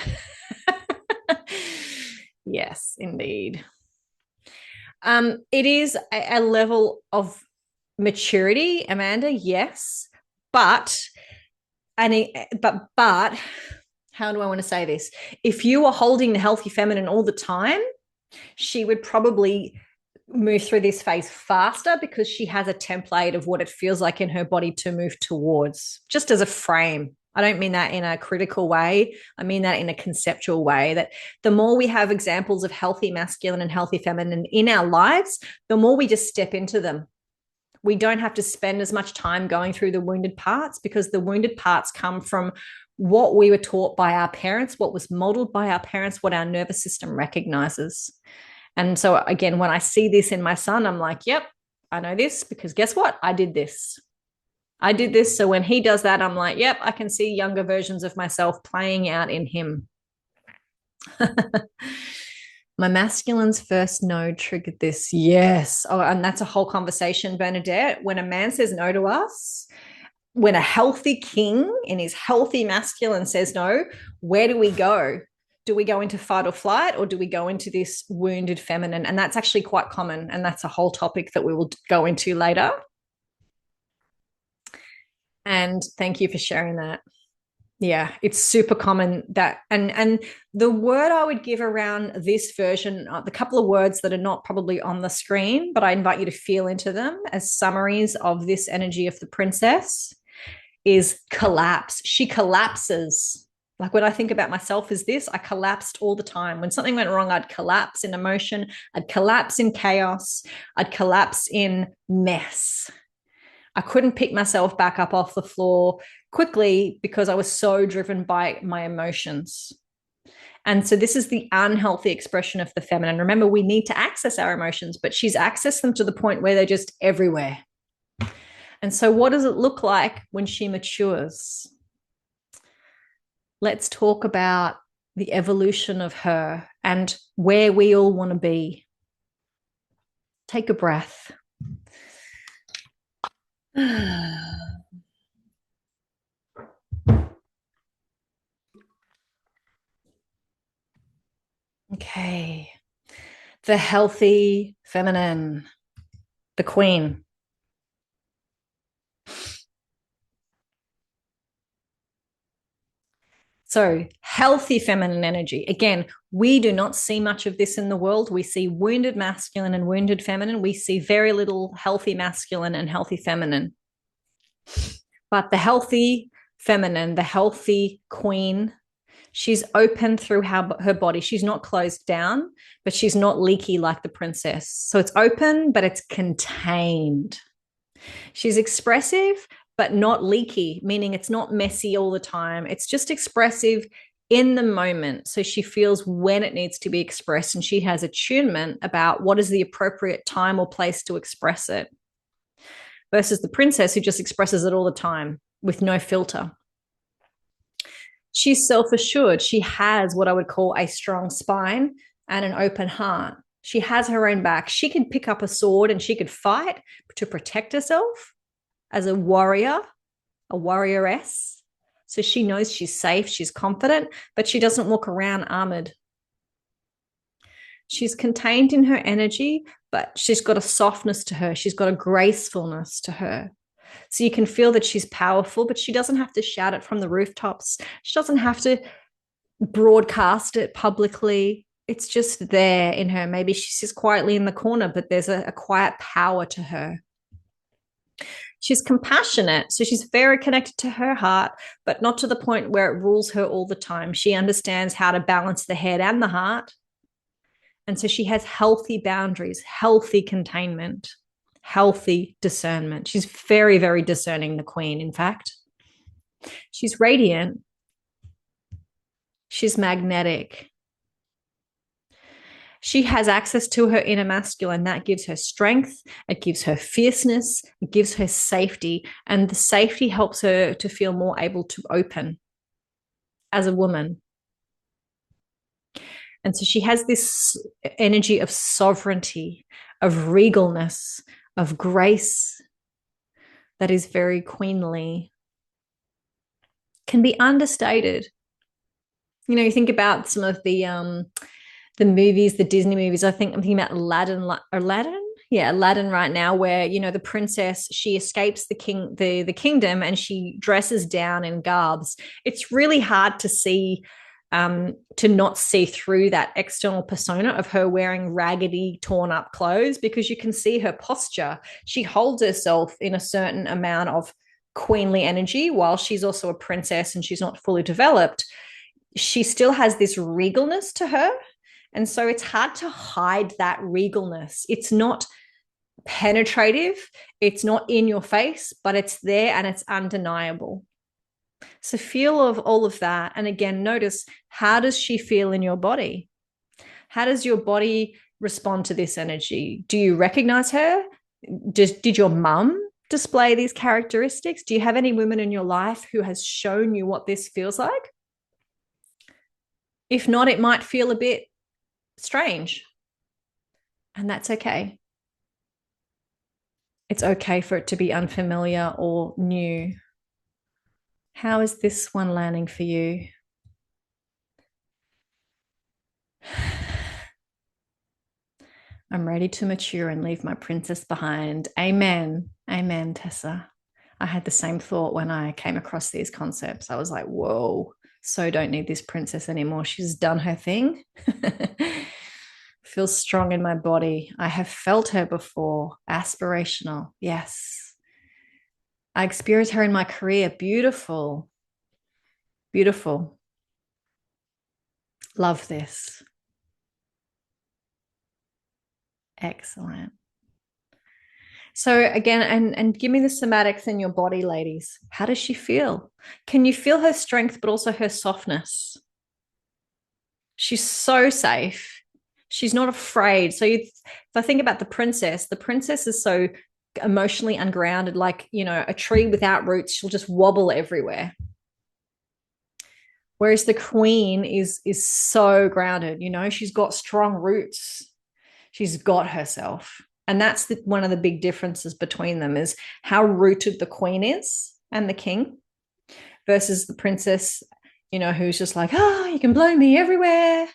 Yes, indeed. It is a level of maturity, Amanda. Yes. But how do I want to say this? If you were holding the healthy feminine all the time, she would probably move through this phase faster because she has a template of what it feels like in her body to move towards, just as a frame. I don't mean that in a critical way. I mean that in a conceptual way, that the more we have examples of healthy masculine and healthy feminine in our lives, the more we just step into them. We don't have to spend as much time going through the wounded parts, because the wounded parts come from what we were taught by our parents, what was modeled by our parents, what our nervous system recognizes. And so again, when I see this in my son, I'm like, yep, I know this, because guess what? I did this. So when he does that, I'm like, yep, I can see younger versions of myself playing out in him. My masculine's first no triggered this. Yes. Oh, and that's a whole conversation, Bernadette. When a man says no to us, when a healthy king in his healthy masculine says no, where do we go? Do we go into fight or flight, or do we go into this wounded feminine? And that's actually quite common. And that's a whole topic that we will go into later. And thank you for sharing that. Yeah, it's super common that, and the word I would give around this version, the couple of words that are not probably on the screen, but I invite you to feel into them as summaries of this energy of the princess, is collapse. She collapses. Like, when I think about myself as this, I collapsed all the time. When something went wrong, I'd collapse in emotion. I'd collapse in chaos. I'd collapse in mess. I couldn't pick myself back up off the floor quickly because I was so driven by my emotions. And so this is the unhealthy expression of the feminine. Remember, we need to access our emotions, but she's accessed them to the point where they're just everywhere. And so what does it look like when she matures? Let's talk about the evolution of her and where we all want to be. Take a breath. Okay. The healthy feminine, the queen. So, healthy feminine energy. Again, we do not see much of this in the world. We see wounded masculine and wounded feminine. We see very little healthy masculine and healthy feminine. But the healthy feminine, the healthy queen, she's open through her body. She's not closed down, but she's not leaky like the princess. So it's open, but it's contained. She's expressive, but not leaky, meaning it's not messy all the time. It's just expressive in the moment. So she feels when it needs to be expressed, and she has attunement about what is the appropriate time or place to express it. Versus the princess who just expresses it all the time with no filter. She's self-assured. She has what I would call a strong spine and an open heart. She has her own back. She can pick up a sword and she could fight to protect herself as a warrior, a warrioress. So she knows she's safe, she's confident, but she doesn't walk around armored. She's contained in her energy, but she's got a softness to her. She's got a gracefulness to her. So you can feel that she's powerful, but she doesn't have to shout it from the rooftops. She doesn't have to broadcast it publicly. It's just there in her. Maybe she sits quietly in the corner, but there's a quiet power to her. She's compassionate. So she's very connected to her heart, but not to the point where it rules her all the time. She understands how to balance the head and the heart. And so she has healthy boundaries, healthy containment, healthy discernment. She's very, very discerning, the queen, in fact. She's radiant. She's magnetic. She has access to her inner masculine. That gives her strength. It gives her fierceness. It gives her safety. And the safety helps her to feel more able to open as a woman. And so she has this energy of sovereignty, of regalness, of grace that is very queenly. Can be understated. You know, you think about some of the movies, the Disney movies. I'm thinking about Aladdin. Yeah, Aladdin right now, where you know the princess, she escapes the kingdom, and she dresses down in garbs. It's really hard to see, to not see through that external persona of her wearing raggedy, torn up clothes, because you can see her posture. She holds herself in a certain amount of queenly energy while she's also a princess and she's not fully developed. She still has this regalness to her. And so it's hard to hide that regalness. It's not penetrative, it's not in your face, but it's there and it's undeniable. So feel of all of that. And again, notice, how does she feel in your body? How does your body respond to this energy? Do you recognize her? Did your mum display these characteristics? Do you have any women in your life who has shown you what this feels like? If not, it might feel a bit strange. And that's okay. It's okay for it to be unfamiliar or new. How is this one landing for you? I'm ready to mature and leave my princess behind. Amen. Amen, Tessa. I had the same thought when I came across these concepts. I was like, whoa, so don't need this princess anymore. She's done her thing. Feels strong in my body. I have felt her before. Aspirational. Yes. I experienced her in my career. Beautiful. Beautiful. Love this. Excellent. So again, and give me the somatics in your body, ladies. How does she feel? Can you feel her strength, but also her softness? She's so safe. She's not afraid. So if I think about the princess is so emotionally ungrounded, like, a tree without roots, she'll just wobble everywhere. Whereas the queen is so grounded, she's got strong roots. She's got herself. And that's one of the big differences between them is how rooted the queen is and the king versus the princess, who's just like, you can blow me everywhere.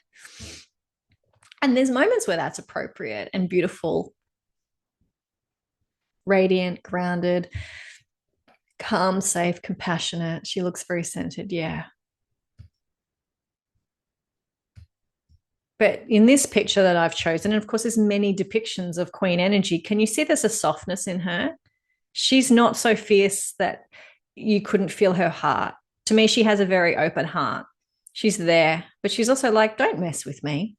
And there's moments where that's appropriate and beautiful, radiant, grounded, calm, safe, compassionate. She looks very centered. Yeah. But in this picture that I've chosen, and of course, there's many depictions of queen energy. Can you see there's a softness in her? She's not so fierce that you couldn't feel her heart. To me, she has a very open heart. She's there, but she's also like, don't mess with me.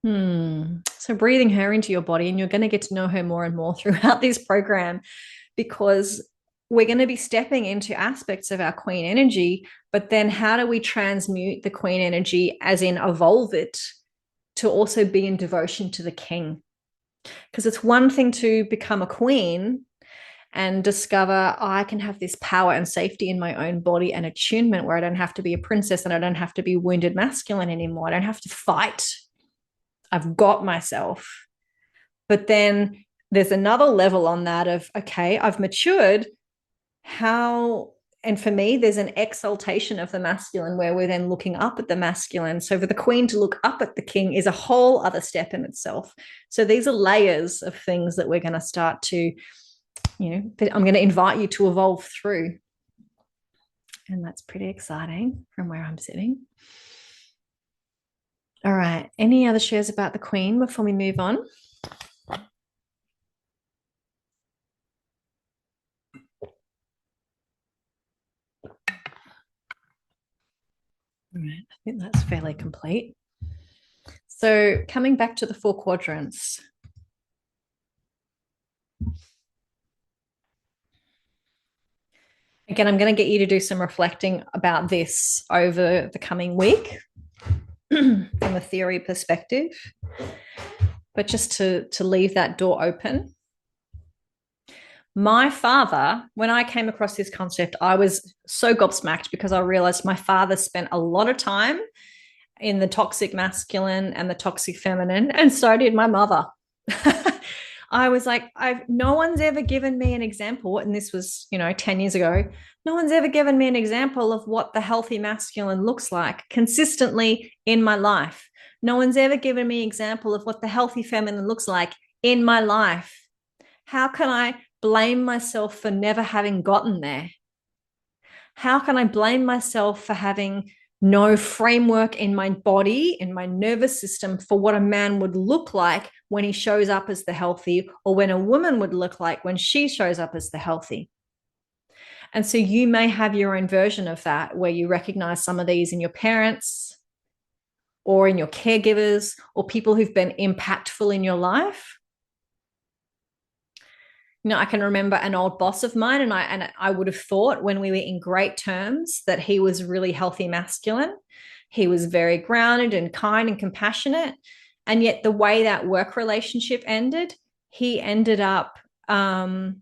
So breathing her into your body, and you're going to get to know her more and more throughout this program because we're going to be stepping into aspects of our queen energy, but then how do we transmute the queen energy, as in evolve it, to also be in devotion to the king? Because it's one thing to become a queen and discover, I can have this power and safety in my own body and attunement where I don't have to be a princess and I don't have to be wounded masculine anymore. I don't have to fight. I've got myself. But then there's another level on that of, okay, I've matured. And for me, there's an exaltation of the masculine where we're then looking up at the masculine. So for the queen to look up at the king is a whole other step in itself. So these are layers of things that we're going to start to, I'm going to invite you to evolve through. And that's pretty exciting from where I'm sitting. All right. Any other shares about the queen before we move on? All right. I think that's fairly complete. So coming back to the 4 quadrants. Again, I'm going to get you to do some reflecting about this over the coming week from a theory perspective. But just to leave that door open. My father, when I came across this concept, I was so gobsmacked because I realized my father spent a lot of time in the toxic masculine and the toxic feminine, and so did my mother. I was like, no one's ever given me an example, and this was, 10 years ago. No one's ever given me an example of what the healthy masculine looks like consistently in my life. No one's ever given me an example of what the healthy feminine looks like in my life. How can I blame myself for never having gotten there? How can I blame myself for having no framework in my body, in my nervous system for what a man would look like when he shows up as the healthy, or when a woman would look like when she shows up as the healthy? And so you may have your own version of that where you recognize some of these in your parents or in your caregivers or people who've been impactful in your life. I can remember an old boss of mine, and I would have thought when we were in great terms that he was really healthy masculine. He was very grounded and kind and compassionate. And yet the way that work relationship ended, he ended up not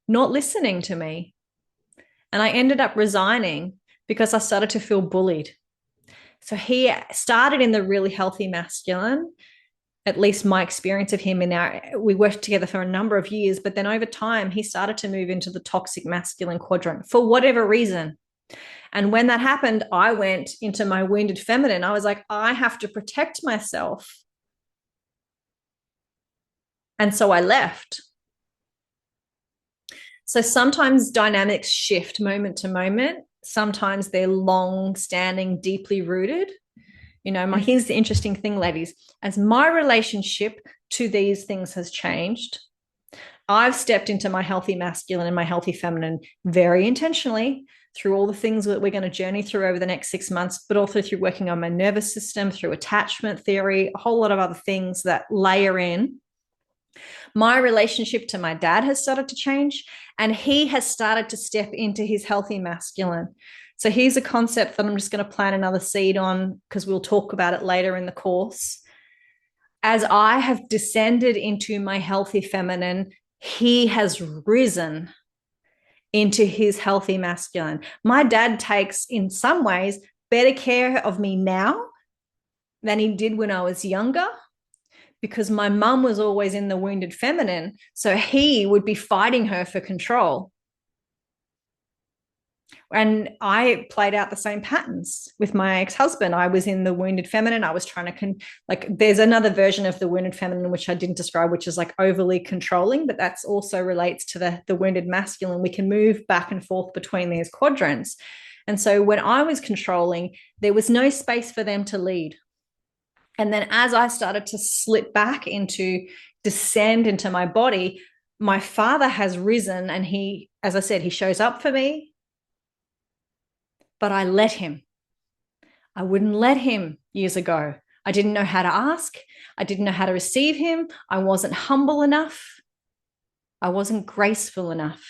listening to me. And I ended up resigning because I started to feel bullied. So he started in the really healthy masculine, at least my experience of him. We worked together for a number of years, but then over time, he started to move into the toxic masculine quadrant for whatever reason. And when that happened, I went into my wounded feminine. I was like, I have to protect myself. And so I left. So sometimes dynamics shift moment to moment. Sometimes they're long-standing, deeply rooted. Here's the interesting thing, ladies. As my relationship to these things has changed, I've stepped into my healthy masculine and my healthy feminine very intentionally through all the things that we're going to journey through over the next 6 months, but also through working on my nervous system, through attachment theory, a whole lot of other things that layer in. My relationship to my dad has started to change, and he has started to step into his healthy masculine. So here's a concept that I'm just going to plant another seed on because we'll talk about it later in the course. As I have descended into my healthy feminine, he has risen into his healthy masculine. My dad takes, in some ways, better care of me now than he did when I was younger, because my mum was always in the wounded feminine. So he would be fighting her for control. And I played out the same patterns with my ex-husband. I was in the wounded feminine. I was trying to there's another version of the wounded feminine which I didn't describe, which is like overly controlling, but that's also relates to the wounded masculine. We can move back and forth between these quadrants. And so when I was controlling, there was no space for them to lead. And then as I started to slip back into descend into my body, my father has risen, and he, as I said, he shows up for me, but I let him. I wouldn't let him years ago. I didn't know how to ask. I didn't know how to receive him. I wasn't humble enough. I wasn't graceful enough.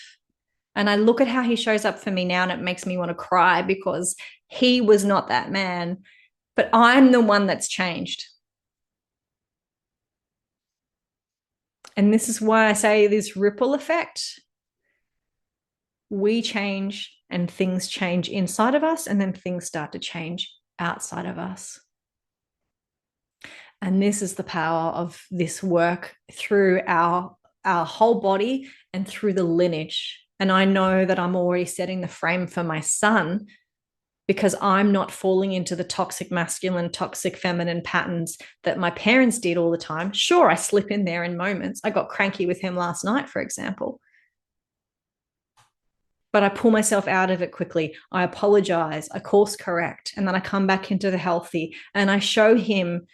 And I look at how he shows up for me now, and it makes me want to cry because he was not that man, but I'm the one that's changed. And this is why I say this ripple effect. We change and things change inside of us, and then things start to change outside of us. And this is the power of this work through our whole body and through the lineage. And I know that I'm already setting the frame for my son because I'm not falling into the toxic masculine, toxic feminine patterns that my parents did all the time. Sure, I slip in there in moments. I got cranky with him last night, for example. But I pull myself out of it quickly. I apologize, I course correct, and then I come back into the healthy and I show him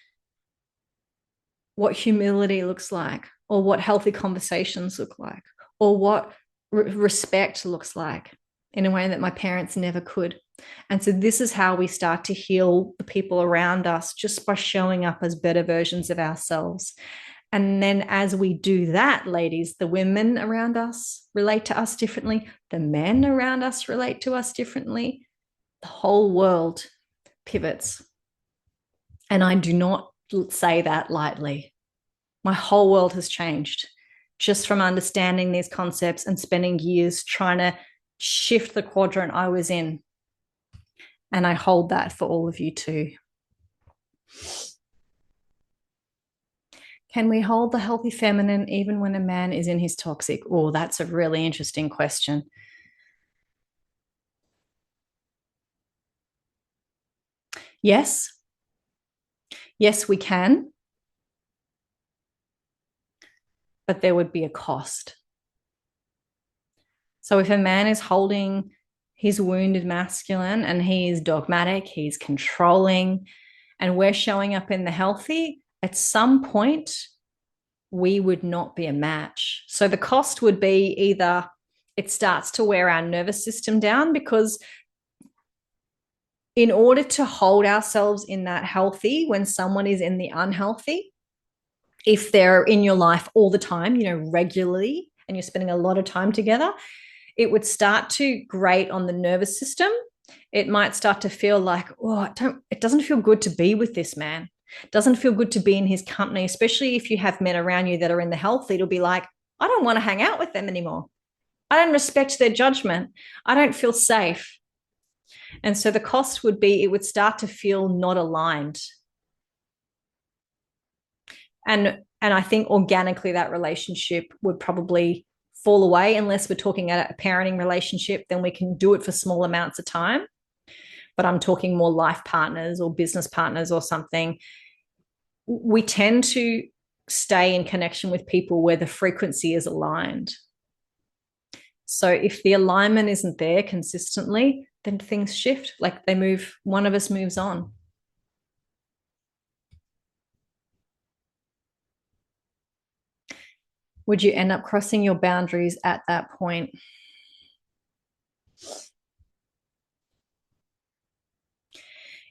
what humility looks like, or what healthy conversations look like, or what respect looks like in a way that my parents never could. And so this is how we start to heal the people around us, just by showing up as better versions of ourselves. And then as we do that, ladies, the women around us relate to us differently. The men around us relate to us differently. The whole world pivots. And I do not say that lightly. My whole world has changed just from understanding these concepts and spending years trying to shift the quadrant I was in. And I hold that for all of you too. Can we hold the healthy feminine even when a man is in his toxic? Oh, that's a really interesting question. Yes. Yes, we can. But there would be a cost. So if a man is holding his wounded masculine and he is dogmatic, he's controlling, and we're showing up in the healthy, at some point, we would not be a match. So the cost would be either it starts to wear our nervous system down, because in order to hold ourselves in that healthy when someone is in the unhealthy, if they're in your life all the time, regularly, and you're spending a lot of time together, it would start to grate on the nervous system. It might start to feel like, it doesn't feel good to be with this man. It doesn't feel good to be in his company, especially if you have men around you that are in the healthy. It'll be like, I don't want to hang out with them anymore. I don't respect their judgment. I don't feel safe. And so the cost would be, it would start to feel not aligned. And I think organically that relationship would probably fall away, unless we're talking at a parenting relationship. Then we can do it for small amounts of time. But I'm talking more life partners or business partners or something. We tend to stay in connection with people where the frequency is aligned. So if the alignment isn't there consistently, then things shift. Like they move, one of us moves on. Would you end up crossing your boundaries at that point?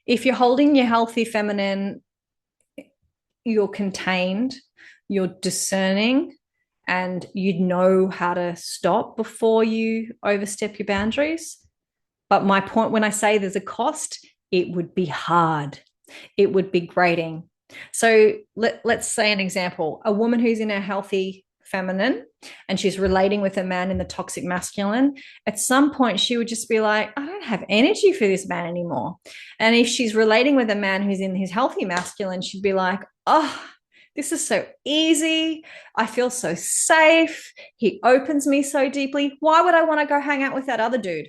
If you're holding your healthy feminine, you're contained, you're discerning, and you'd know how to stop before you overstep your boundaries. But my point, when I say there's a cost, it would be hard. It would be grating. So let's say an example, a woman who's in a healthy feminine and she's relating with a man in the toxic masculine, at some point she would just be like, I don't have energy for this man anymore. And if she's relating with a man who's in his healthy masculine, she'd be like, oh, this is so easy. I feel so safe. He opens me so deeply. Why would I want to go hang out with that other dude?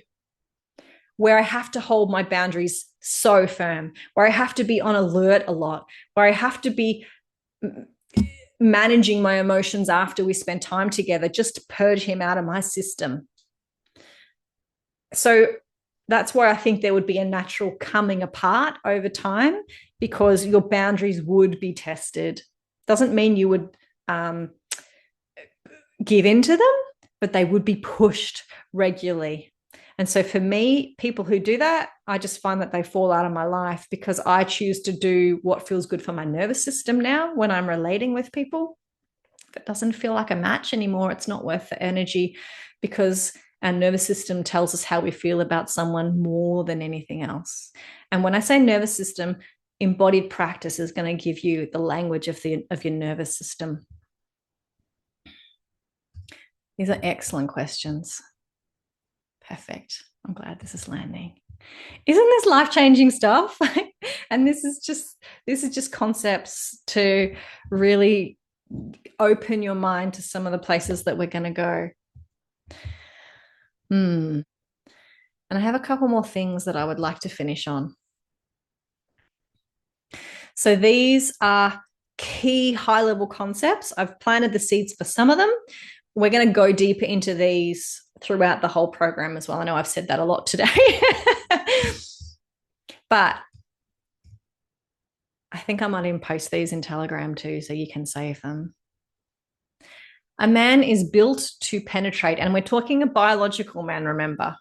Where I have to hold my boundaries so firm, where I have to be on alert a lot, where I have to be managing my emotions after we spend time together just to purge him out of my system. So that's where I think there would be a natural coming apart over time, because your boundaries would be tested. Doesn't mean you would give into them, but they would be pushed regularly. And so for me, people who do that, I just find that they fall out of my life, because I choose to do what feels good for my nervous system now when I'm relating with people. If it doesn't feel like a match anymore, it's not worth the energy, because our nervous system tells us how we feel about someone more than anything else. And when I say nervous system, embodied practice is going to give you the language of your nervous system. These are excellent questions. Perfect. I'm glad this is landing. Isn't this life-changing stuff? And this is just concepts to really open your mind to some of the places that we're going to go. And I have a couple more things that I would like to finish on. So these are key high-level concepts. I've planted the seeds for some of them. We're going to go deeper into these throughout the whole program as well. I know I've said that a lot today. But I think I might even post these in Telegram too, so you can save them. A man is built to penetrate, and we're talking a biological man, remember.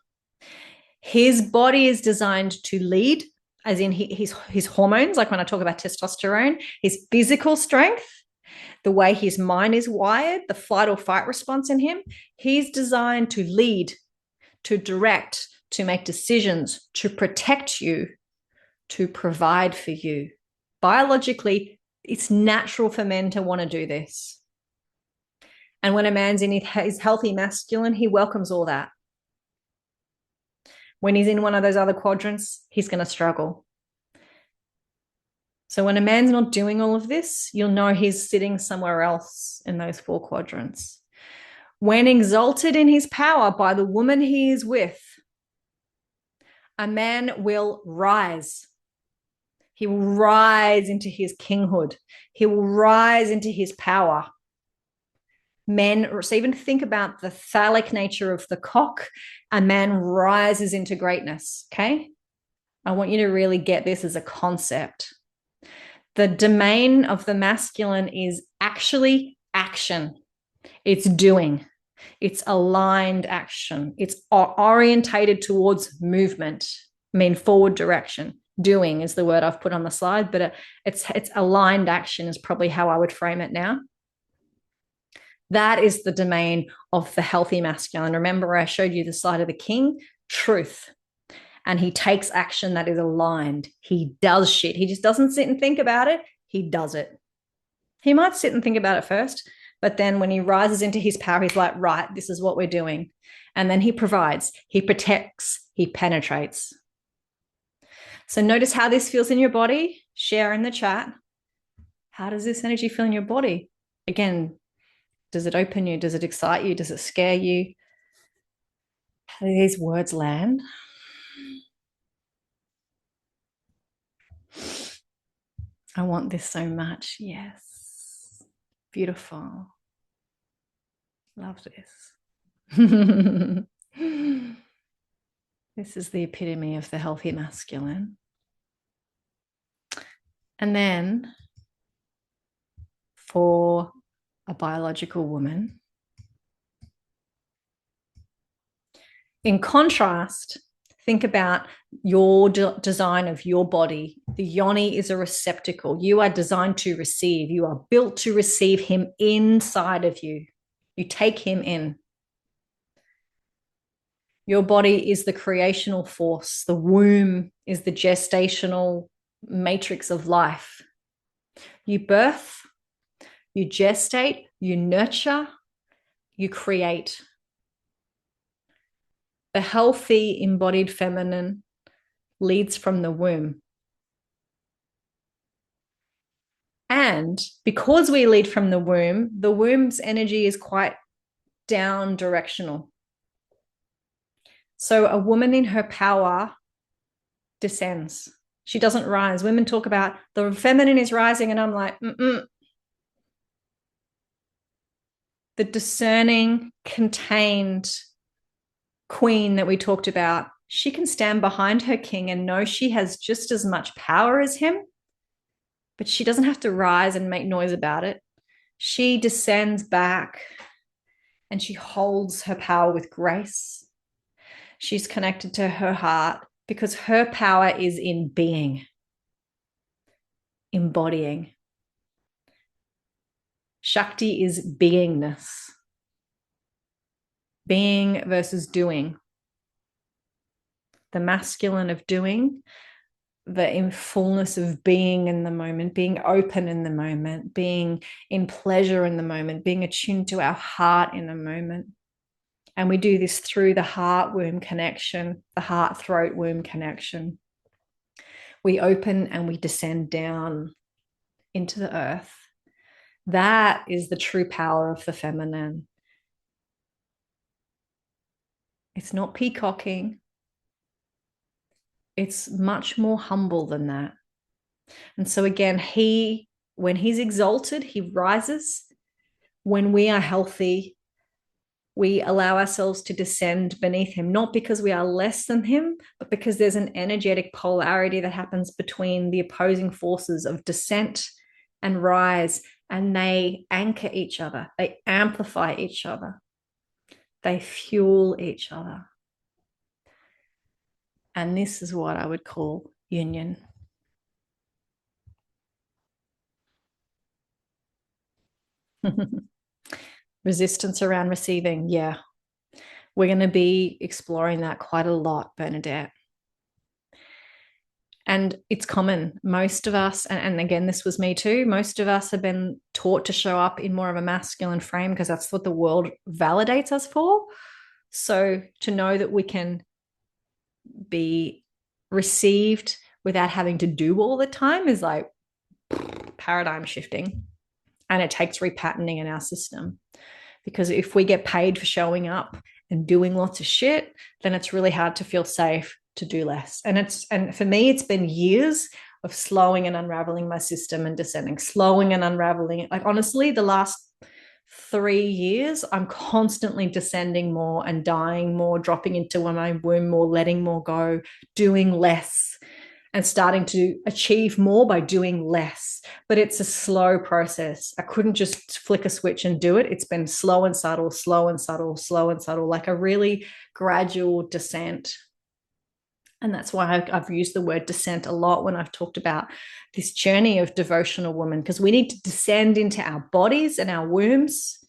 His body is designed to lead, as in his hormones, like when I talk about testosterone, his physical strength, the way his mind is wired, the flight or fight response in him. He's designed to lead, to direct, to make decisions, to protect you, to provide for you. Biologically, it's natural for men to want to do this. And when a man's in his healthy masculine, he welcomes all that. When he's in one of those other quadrants, he's going to struggle. So when a man's not doing all of this, you'll know he's sitting somewhere else in those 4 quadrants. When exalted in his power by the woman he is with, a man will rise. He will rise into his kinghood. He will rise into his power. Men, so even think about the phallic nature of the cock. A man rises into greatness, okay? I want you to really get this as a concept. The domain of the masculine is actually action. It's doing. It's aligned action. It's orientated towards movement, forward direction. Doing is the word I've put on the slide, but it's aligned action is probably how I would frame it now. That is the domain of the healthy masculine. Remember, I showed you the slide of the king, truth. And he takes action that is aligned. He does shit. He just doesn't sit and think about it. He does it. He might sit and think about it first, but then when he rises into his power, he's like, right, this is what we're doing. And then he provides, he protects, he penetrates. So notice how this feels in your body. Share in the chat. How does this energy feel in your body? Again, does it open you? Does it excite you? Does it scare you? How do these words land? I want this so much. Yes. Beautiful. Love this. This is the epitome of the healthy masculine. And then for a biological woman, in contrast, Think about your design of your body. The yoni is a receptacle. You are designed to receive. You are built to receive him inside of you. You take him in. Your body is the creational force. The womb is the gestational matrix of life. You birth, you gestate, you nurture, you create. The healthy embodied feminine leads from the womb. And because we lead from the womb's energy is quite down directional. So a woman in her power descends. She doesn't rise. Women talk about the feminine is rising, and I'm like, the discerning, contained queen that we talked about, she can stand behind her king and know she has just as much power as him, but she doesn't have to rise and make noise about it. She descends back and she holds her power with grace. She's connected to her heart because her power is in being, embodying. Shakti is beingness. Being versus doing. The masculine of doing, the in fullness of being in the moment, being open in the moment, being in pleasure in the moment, being attuned to our heart in the moment. And we do this through the heart-womb connection, the heart-throat-womb connection. We open and we descend down into the earth. That is the true power of the feminine. It's not peacocking. It's much more humble than that. And so again, when he's exalted, he rises. When we are healthy, we allow ourselves to descend beneath him, not because we are less than him, but because there's an energetic polarity that happens between the opposing forces of descent and rise, and they anchor each other. They amplify each other. They fuel each other. And this is what I would call union. Resistance around receiving. Yeah. We're going to be exploring that quite a lot, Bernadette. And it's common. Most of us, and again, this was me too, most of us have been taught to show up in more of a masculine frame because that's what the world validates us for. So to know that we can be received without having to do all the time is like paradigm shifting. And it takes repatterning in our system. Because if we get paid for showing up and doing lots of shit, then it's really hard to feel safe to do less. And for me, it's been years of slowing and unraveling my system and descending, slowing and unraveling it. Like honestly, the last 3 years, I'm constantly descending more and dying more, dropping into my womb more, letting more go, doing less, and starting to achieve more by doing less. But it's a slow process. I couldn't just flick a switch and do it. It's been slow and subtle, slow and subtle, slow and subtle, like a really gradual descent. And that's why I've used the word descent a lot when I've talked about this journey of devotional woman, because we need to descend into our bodies and our wombs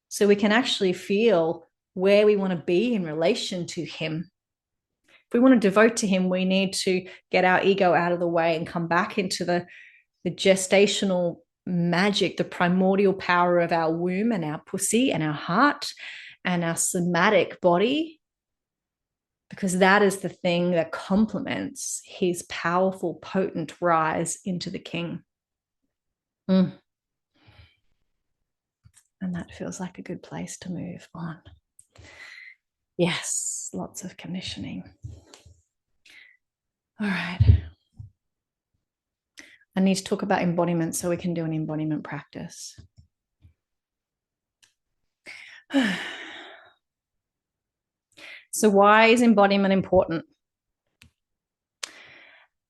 so we can actually feel where we want to be in relation to him. If we want to devote to him, we need to get our ego out of the way and come back into the gestational magic, the primordial power of our womb and our pussy and our heart and our somatic body, because that is the thing that complements his powerful, potent rise into the king. And that feels like a good place to move on. Yes, lots of conditioning. All right. I need to talk about embodiment so we can do an embodiment practice. So why is embodiment important?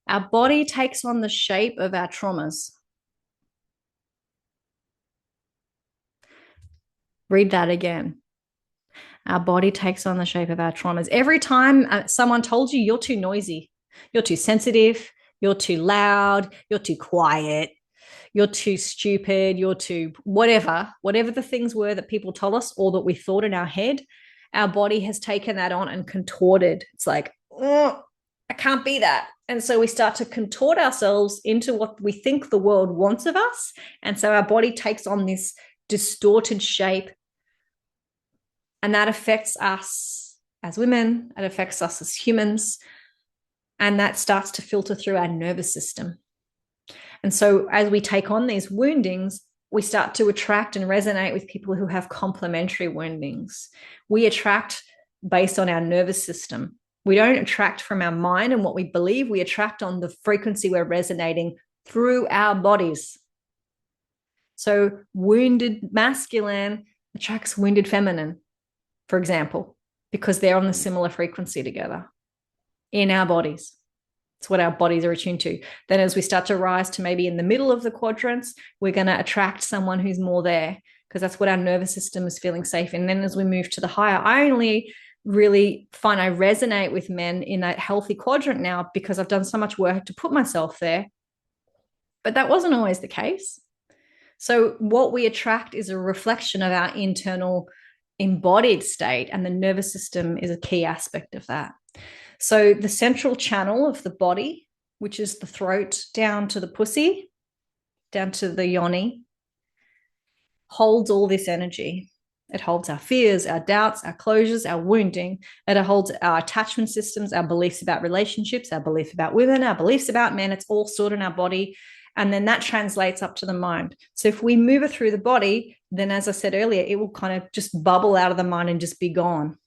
Our body takes on the shape of our traumas. Read that again. Our body takes on the shape of our traumas. Every time someone told you you're too noisy, you're too sensitive, you're too loud, you're too quiet, you're too stupid, you're too whatever the things were that people told us or that we thought in our head, our body has taken that on and contorted. It's like, oh, I can't be that. And so we start to contort ourselves into what we think the world wants of us. And so our body takes on this distorted shape. And that affects us as women, it affects us as humans. And that starts to filter through our nervous system. And so as we take on these woundings, we start to attract and resonate with people who have complementary woundings. We attract based on our nervous system. We don't attract from our mind and what we believe. We attract on the frequency we're resonating through our bodies. So wounded masculine attracts wounded feminine, for example, because they're on the similar frequency together in our bodies. It's what our bodies are attuned to. Then as we start to rise to maybe in the middle of the quadrants, we're going to attract someone who's more there because that's what our nervous system is feeling safe. And then as we move to the higher, I only really find I resonate with men in that healthy quadrant now because I've done so much work to put myself there. But that wasn't always the case. So what we attract is a reflection of our internal embodied state, and the nervous system is a key aspect of that. So the central channel of the body, which is the throat down to the pussy, down to the yoni, holds all this energy. It holds our fears, our doubts, our closures, our wounding. It holds our attachment systems, our beliefs about relationships, our beliefs about women, our beliefs about men. It's all stored in our body. And then that translates up to the mind. So if we move it through the body, then as I said earlier, it will kind of just bubble out of the mind and just be gone.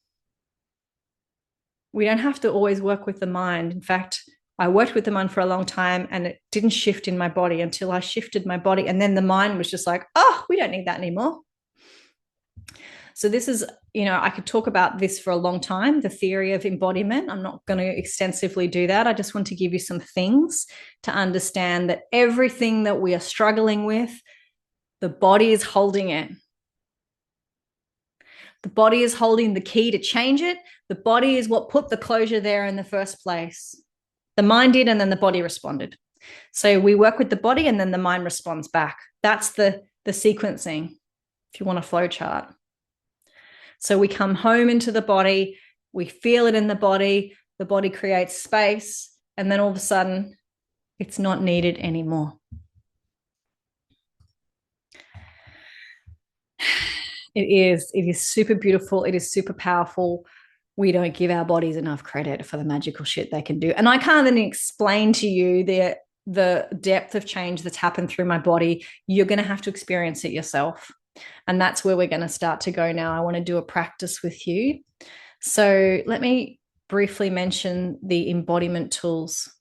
We don't have to always work with the mind. In fact, I worked with the mind for a long time and it didn't shift in my body until I shifted my body. And then the mind was just like, oh, we don't need that anymore. So this is, I could talk about this for a long time, the theory of embodiment. I'm not going to extensively do that. I just want to give you some things to understand that everything that we are struggling with, the body is holding it. The body is holding the key to change it. The body is what put the closure there in the first place. The mind did, and then the body responded. So we work with the body, and then the mind responds back. That's the sequencing, if you want a flow chart. So we come home into the body, we feel it in the body creates space, and then all of a sudden, it's not needed anymore. It is super beautiful. It is super powerful. We don't give our bodies enough credit for the magical shit they can do. And I can't even explain to you the depth of change that's happened through my body. You're going to have to experience it yourself. And that's where we're going to start to go now. I want to do a practice with you. So let me briefly mention the embodiment tools.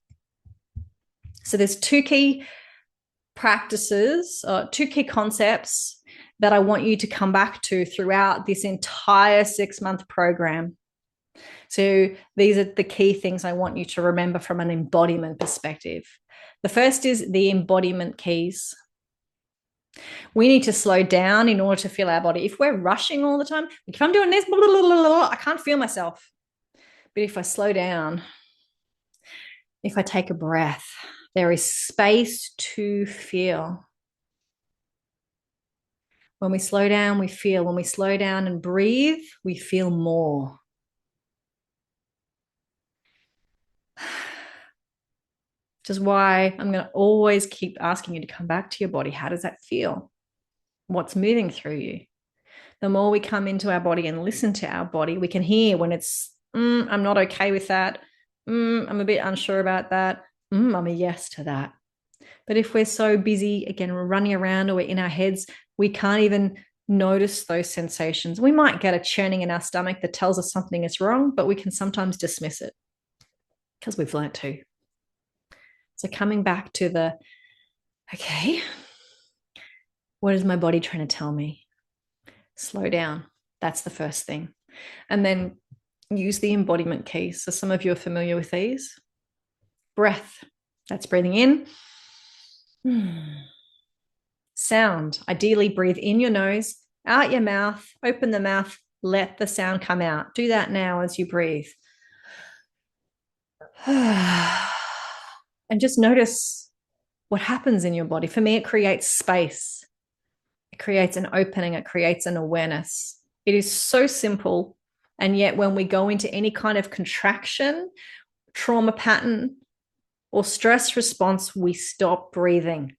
So there's two key practices, two key concepts that I want you to come back to throughout this entire 6-month program. So these are the key things I want you to remember from an embodiment perspective. The first is the embodiment keys. We need to slow down in order to feel our body. If we're rushing all the time, like if I'm doing this, blah, blah, blah, blah, I can't feel myself. But if I slow down, if I take a breath, there is space to feel. When we slow down, we feel. When we slow down and breathe, we feel more. Which is why I'm going to always keep asking you to come back to your body. How does that feel? What's moving through you? The more we come into our body and listen to our body, we can hear when it's, I'm not okay with that. I'm a bit unsure about that. I'm a yes to that. But if we're so busy, again, we're running around or we're in our heads, we can't even notice those sensations. We might get a churning in our stomach that tells us something is wrong, but we can sometimes dismiss it because we've learnt to. So coming back to okay, what is my body trying to tell me? Slow down. That's the first thing. And then use the embodiment keys. So some of you are familiar with these. Breath. That's breathing in. Sound. Ideally, breathe in your nose, out your mouth, open the mouth, Let the sound come out. Do that now as you breathe. And just notice what happens in your body. For me, it creates space. It creates an opening. It creates an awareness. It is so simple. And yet when we go into any kind of contraction, trauma pattern, or stress response, we stop breathing.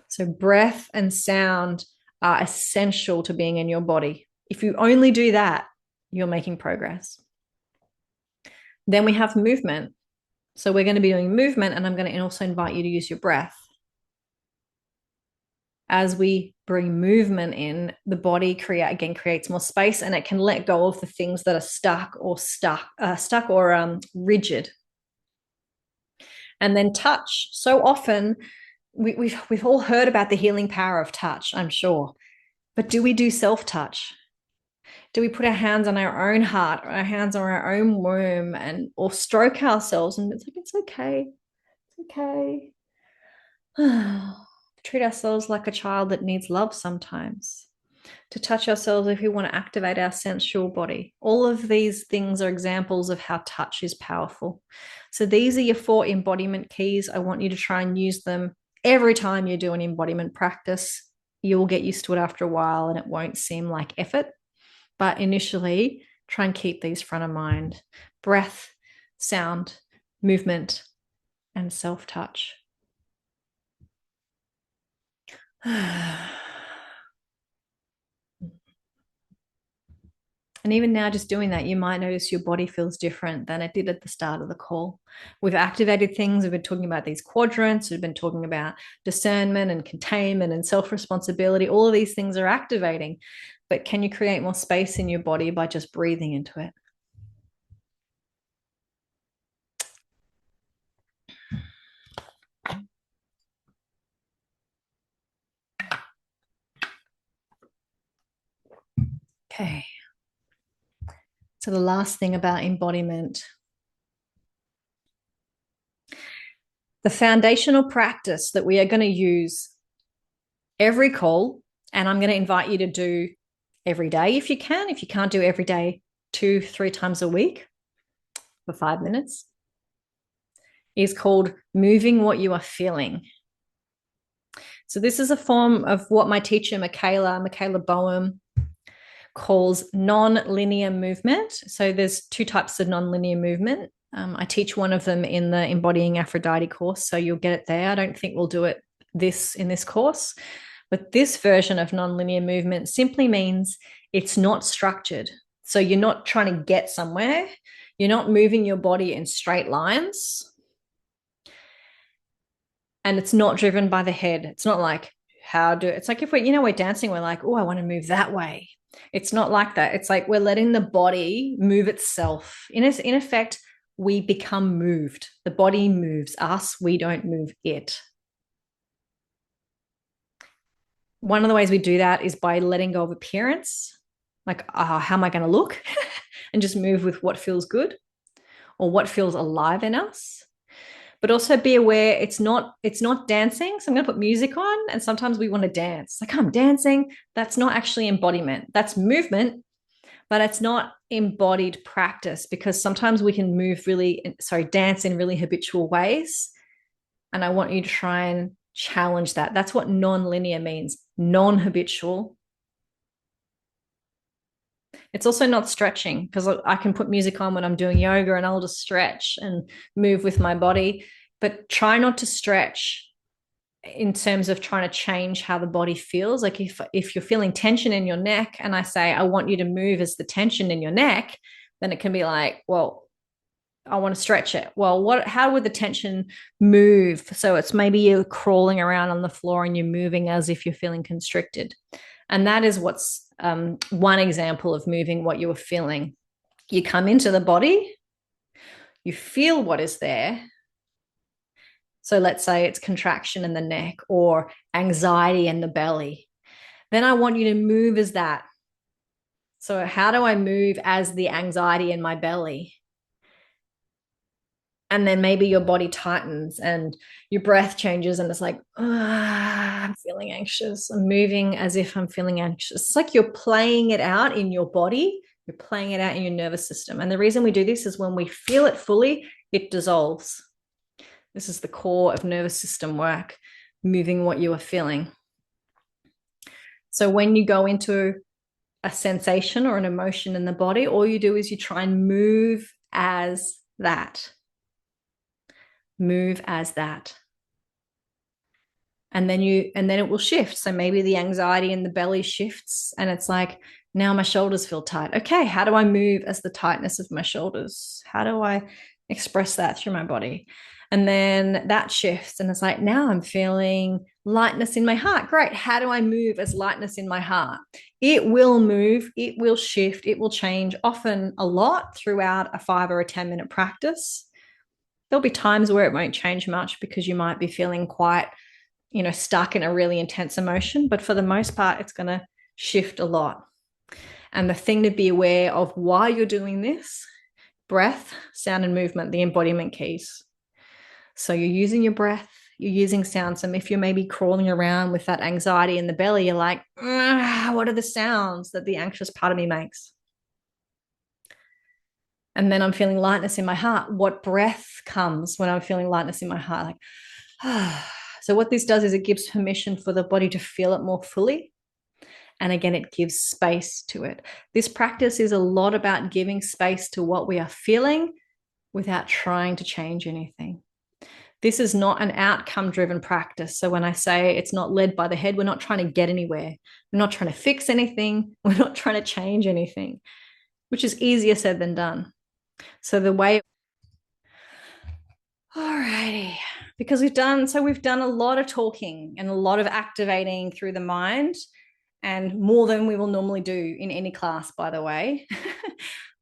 So breath and sound are essential to being in your body. If you only do that, you're making progress. Then we have movement. So we're going to be doing movement, and I'm going to also invite you to use your breath. As we bring movement in, the body creates more space, and it can let go of the things that are stuck or rigid. And then touch. So often we've all heard about the healing power of touch, I'm sure. But do we do self-touch? Do we put our hands on our own heart, or our hands on our own womb, or stroke ourselves and it's like, it's okay. It's okay. Treat ourselves like a child that needs love sometimes. To touch ourselves if we want to activate our sensual body. All of these things are examples of how touch is powerful. So these are your 4 embodiment keys. I want you to try and use them every time you do an embodiment practice. You'll get used to it after a while and it won't seem like effort. But initially, try and keep these front of mind. Breath, sound, movement, and self-touch. And even now, just doing that, you might notice your body feels different than it did at the start of the call. We've activated things. We've been talking about these quadrants. We've been talking about discernment and containment and self-responsibility. All of these things are activating. But can you create more space in your body by just breathing into it? Okay. So the last thing about embodiment, the foundational practice that we are going to use every call, and I'm going to invite you to do every day if you can. If you can't do every day, 2-3 times a week for 5 minutes, is called moving what you are feeling. So this is a form of what my teacher, Michaela Boehm, calls non-linear movement. So there's 2 types of non-linear movement. I teach one of them in the Embodying Aphrodite course, so you'll get it there. I don't think we'll do it in this course, but this version of non-linear movement simply means it's not structured. So you're not trying to get somewhere. You're not moving your body in straight lines. And it's not driven by the head. It's not like it's like if we're dancing, we're like, oh, I want to move that way. It's not like that. It's like we're letting the body move itself. In effect, we become moved. The body moves us. We don't move it. One of the ways we do that is by letting go of appearance. Like, how am I going to look? And just move with what feels good or what feels alive in us. But also be aware it's not dancing. So I'm going to put music on, and sometimes we want to dance. Like, I'm dancing. That's not actually embodiment. That's movement, but it's not embodied practice, because sometimes we can dance in really habitual ways. And I want you to try and challenge that. That's what non-linear means, non-habitual. It's also not stretching, because I can put music on when I'm doing yoga and I'll just stretch and move with my body, but try not to stretch in terms of trying to change how the body feels. Like if you're feeling tension in your neck and I say, I want you to move as the tension in your neck, then it can be like, well, I want to stretch it. Well, how would the tension move? So it's maybe you're crawling around on the floor and you're moving as if you're feeling constricted. And that is what's one example of moving what you are feeling. You come into the body, you feel what is there. So let's say it's contraction in the neck or anxiety in the belly. Then I want you to move as that. So how do I move as the anxiety in my belly? And then maybe your body tightens and your breath changes and it's like, I'm feeling anxious. I'm moving as if I'm feeling anxious. It's like you're playing it out in your body. You're playing it out in your nervous system. And the reason we do this is when we feel it fully, it dissolves. This is the core of nervous system work, moving what you are feeling. So when you go into a sensation or an emotion in the body, all you do is you try and move as that. Move as that. And then it will shift. So maybe the anxiety in the belly shifts and it's like, now my shoulders feel tight. Okay, how do I move as the tightness of my shoulders? How do I express that through my body? And then that shifts and it's like, now I'm feeling lightness in my heart. Great. How do I move as lightness in my heart? It will move, it will shift, it will change, often a lot throughout a 5 or a 10-minute practice. There'll be times where it won't change much because you might be feeling quite, stuck in a really intense emotion. But for the most part, it's going to shift a lot. And the thing to be aware of while you're doing this, breath, sound, and movement, the embodiment keys. So you're using your breath, you're using sound. So if you're maybe crawling around with that anxiety in the belly, you're like, what are the sounds that the anxious part of me makes? And then I'm feeling lightness in my heart. What breath comes when I'm feeling lightness in my heart? Like, So what this does is it gives permission for the body to feel it more fully. And again, it gives space to it. This practice is a lot about giving space to what we are feeling without trying to change anything. This is not an outcome-driven practice. So when I say it's not led by the head, we're not trying to get anywhere. We're not trying to fix anything. We're not trying to change anything, which is easier said than done. So the way, alrighty, because we've done a lot of talking and a lot of activating through the mind, and more than we will normally do in any class, by the way.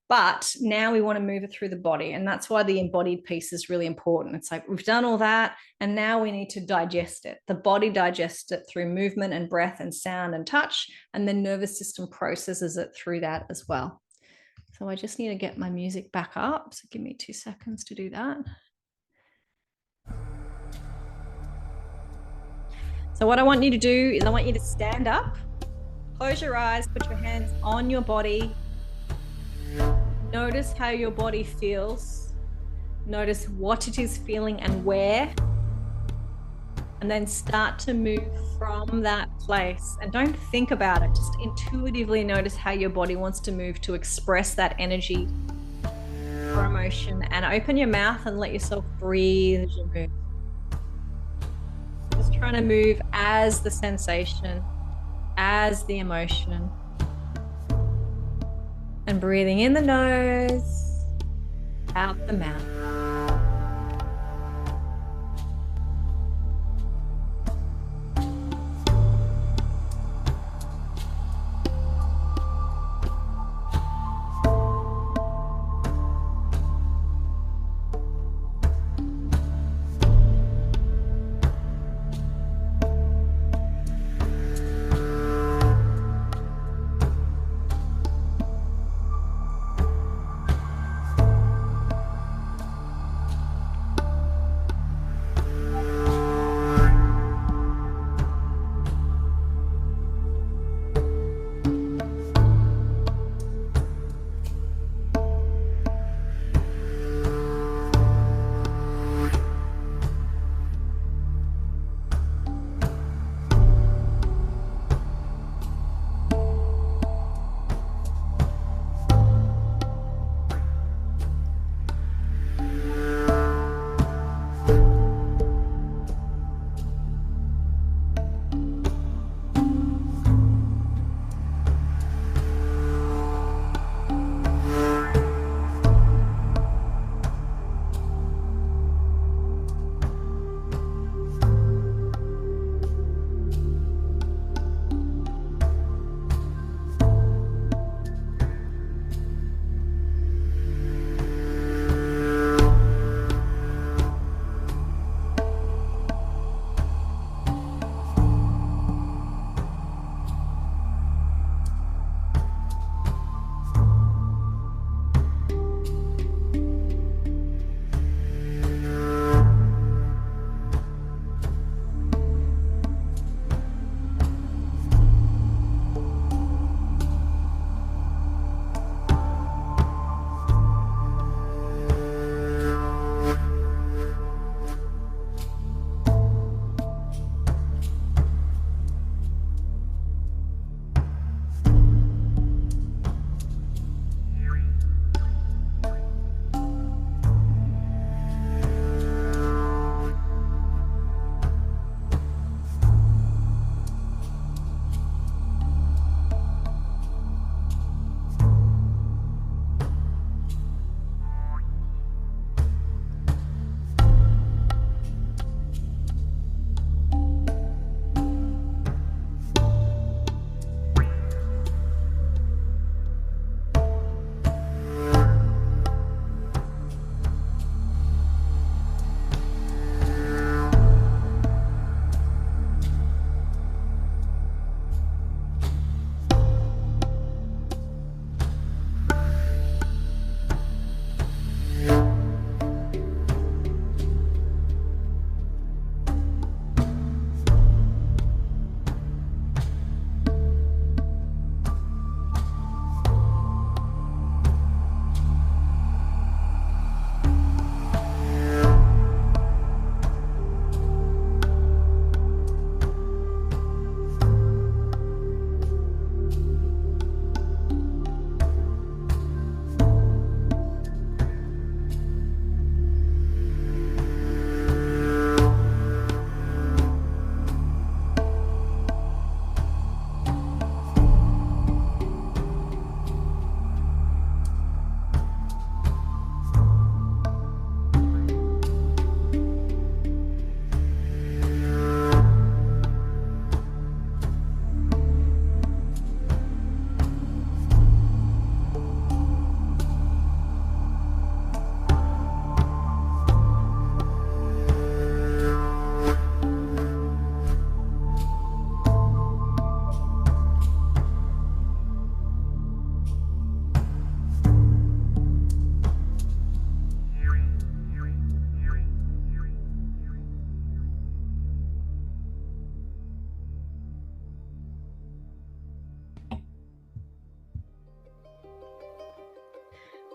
But now we want to move it through the body. And that's why the embodied piece is really important. It's like we've done all that, and now we need to digest it. The body digests it through movement and breath and sound and touch, and the nervous system processes it through that as well. So I just need to get my music back up. So give me 2 seconds to do that. So what I want you to do is I want you to stand up, close your eyes, put your hands on your body. Notice how your body feels. Notice what it is feeling and where. And then start to move from that place. And don't think about it. Just intuitively notice how your body wants to move to express that energy or emotion. And open your mouth and let yourself breathe as you move. Just trying to move as the sensation, as the emotion. And breathing in the nose, out the mouth.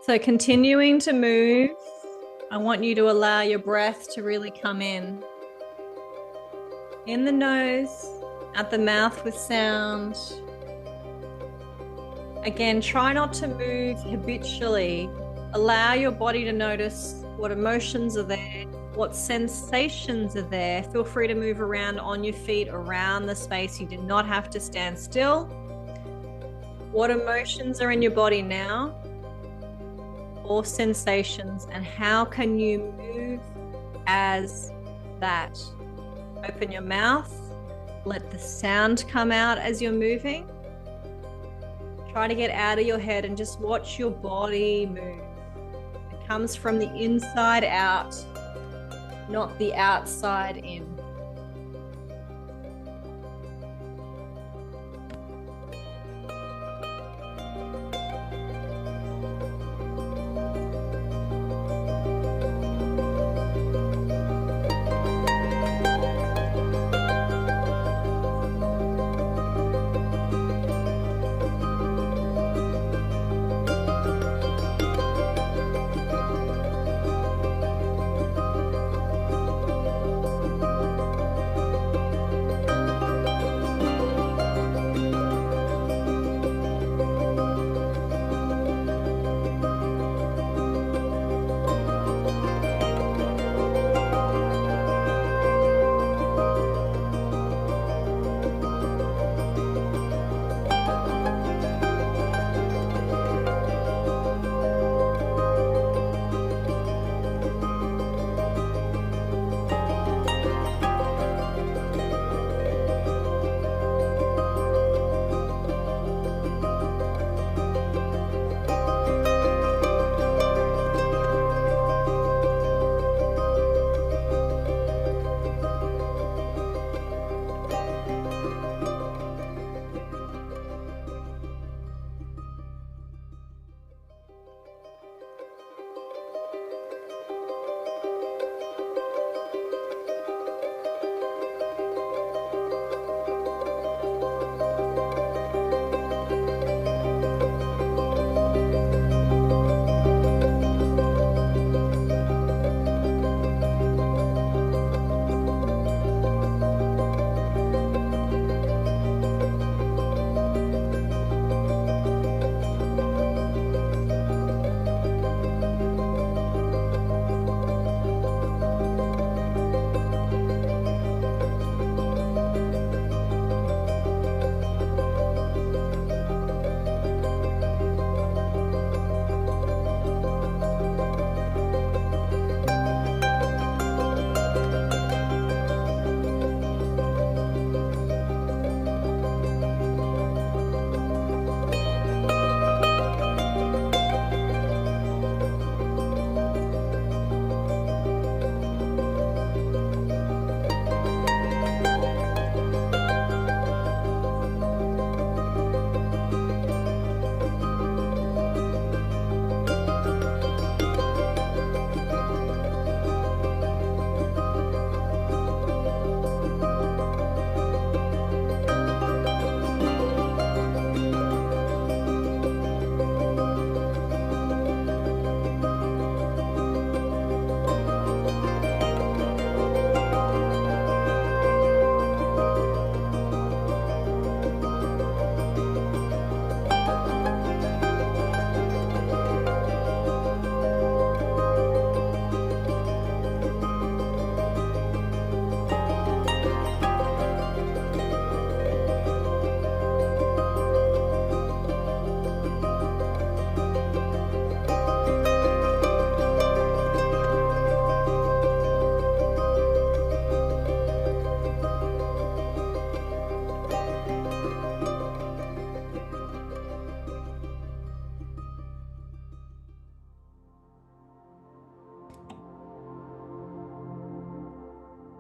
So continuing to move, I want you to allow your breath to really come in the nose, out the mouth with sound. Again, try not to move habitually. Allow your body to notice what emotions are there, what sensations are there. Feel free to move around on your feet, around the space. You do not have to stand still. What emotions are in your body now, or sensations, and how can you move as that? Open your mouth, let the sound come out as you're moving. Try to get out of your head and just watch your body move. It comes from the inside out, not the outside in.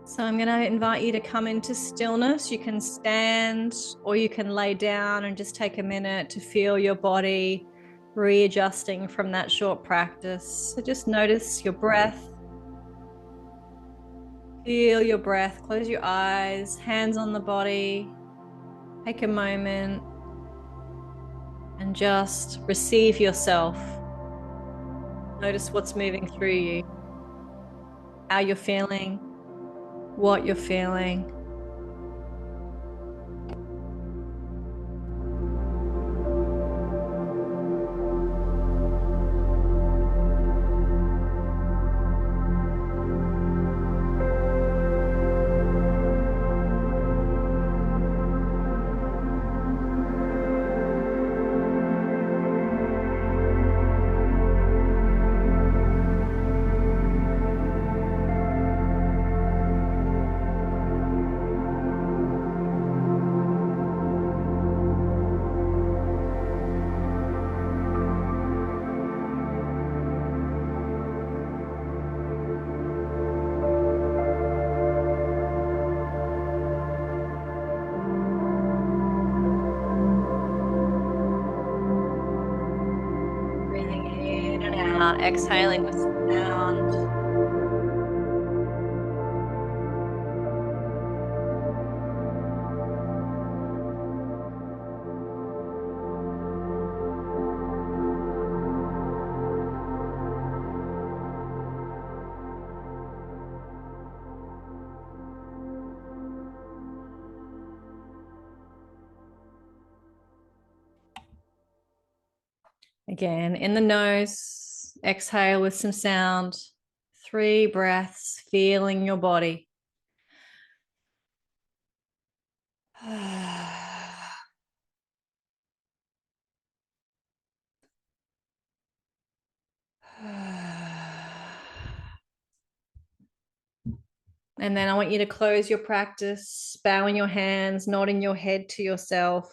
So I'm going to invite you to come into stillness. You can stand or you can lay down and just take a minute to feel your body readjusting from that short practice. So just notice your breath. Feel your breath. Close your eyes, hands on the body. Take a moment and just receive yourself. Notice what's moving through you, how you're feeling, what you're feeling. Breathing in and out, exhaling with sound. Again, in the nose, exhale with some sound. 3 breaths, feeling your body. And then I want you to close your practice, bowing your hands, nodding your head to yourself.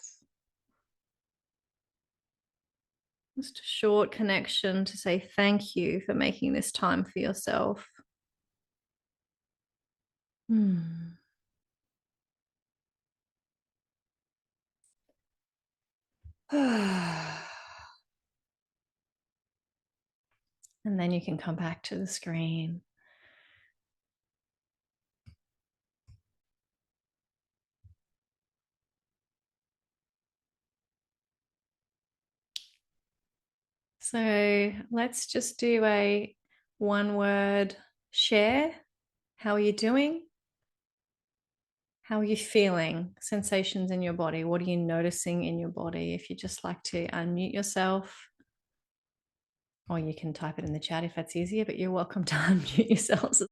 Just a short connection to say thank you for making this time for yourself. And then you can come back to the screen. So let's just do a 1-word share. How are you doing? How are you feeling? Sensations in your body. What are you noticing in your body? If you just like to unmute yourself, or you can type it in the chat if that's easier, but you're welcome to unmute yourselves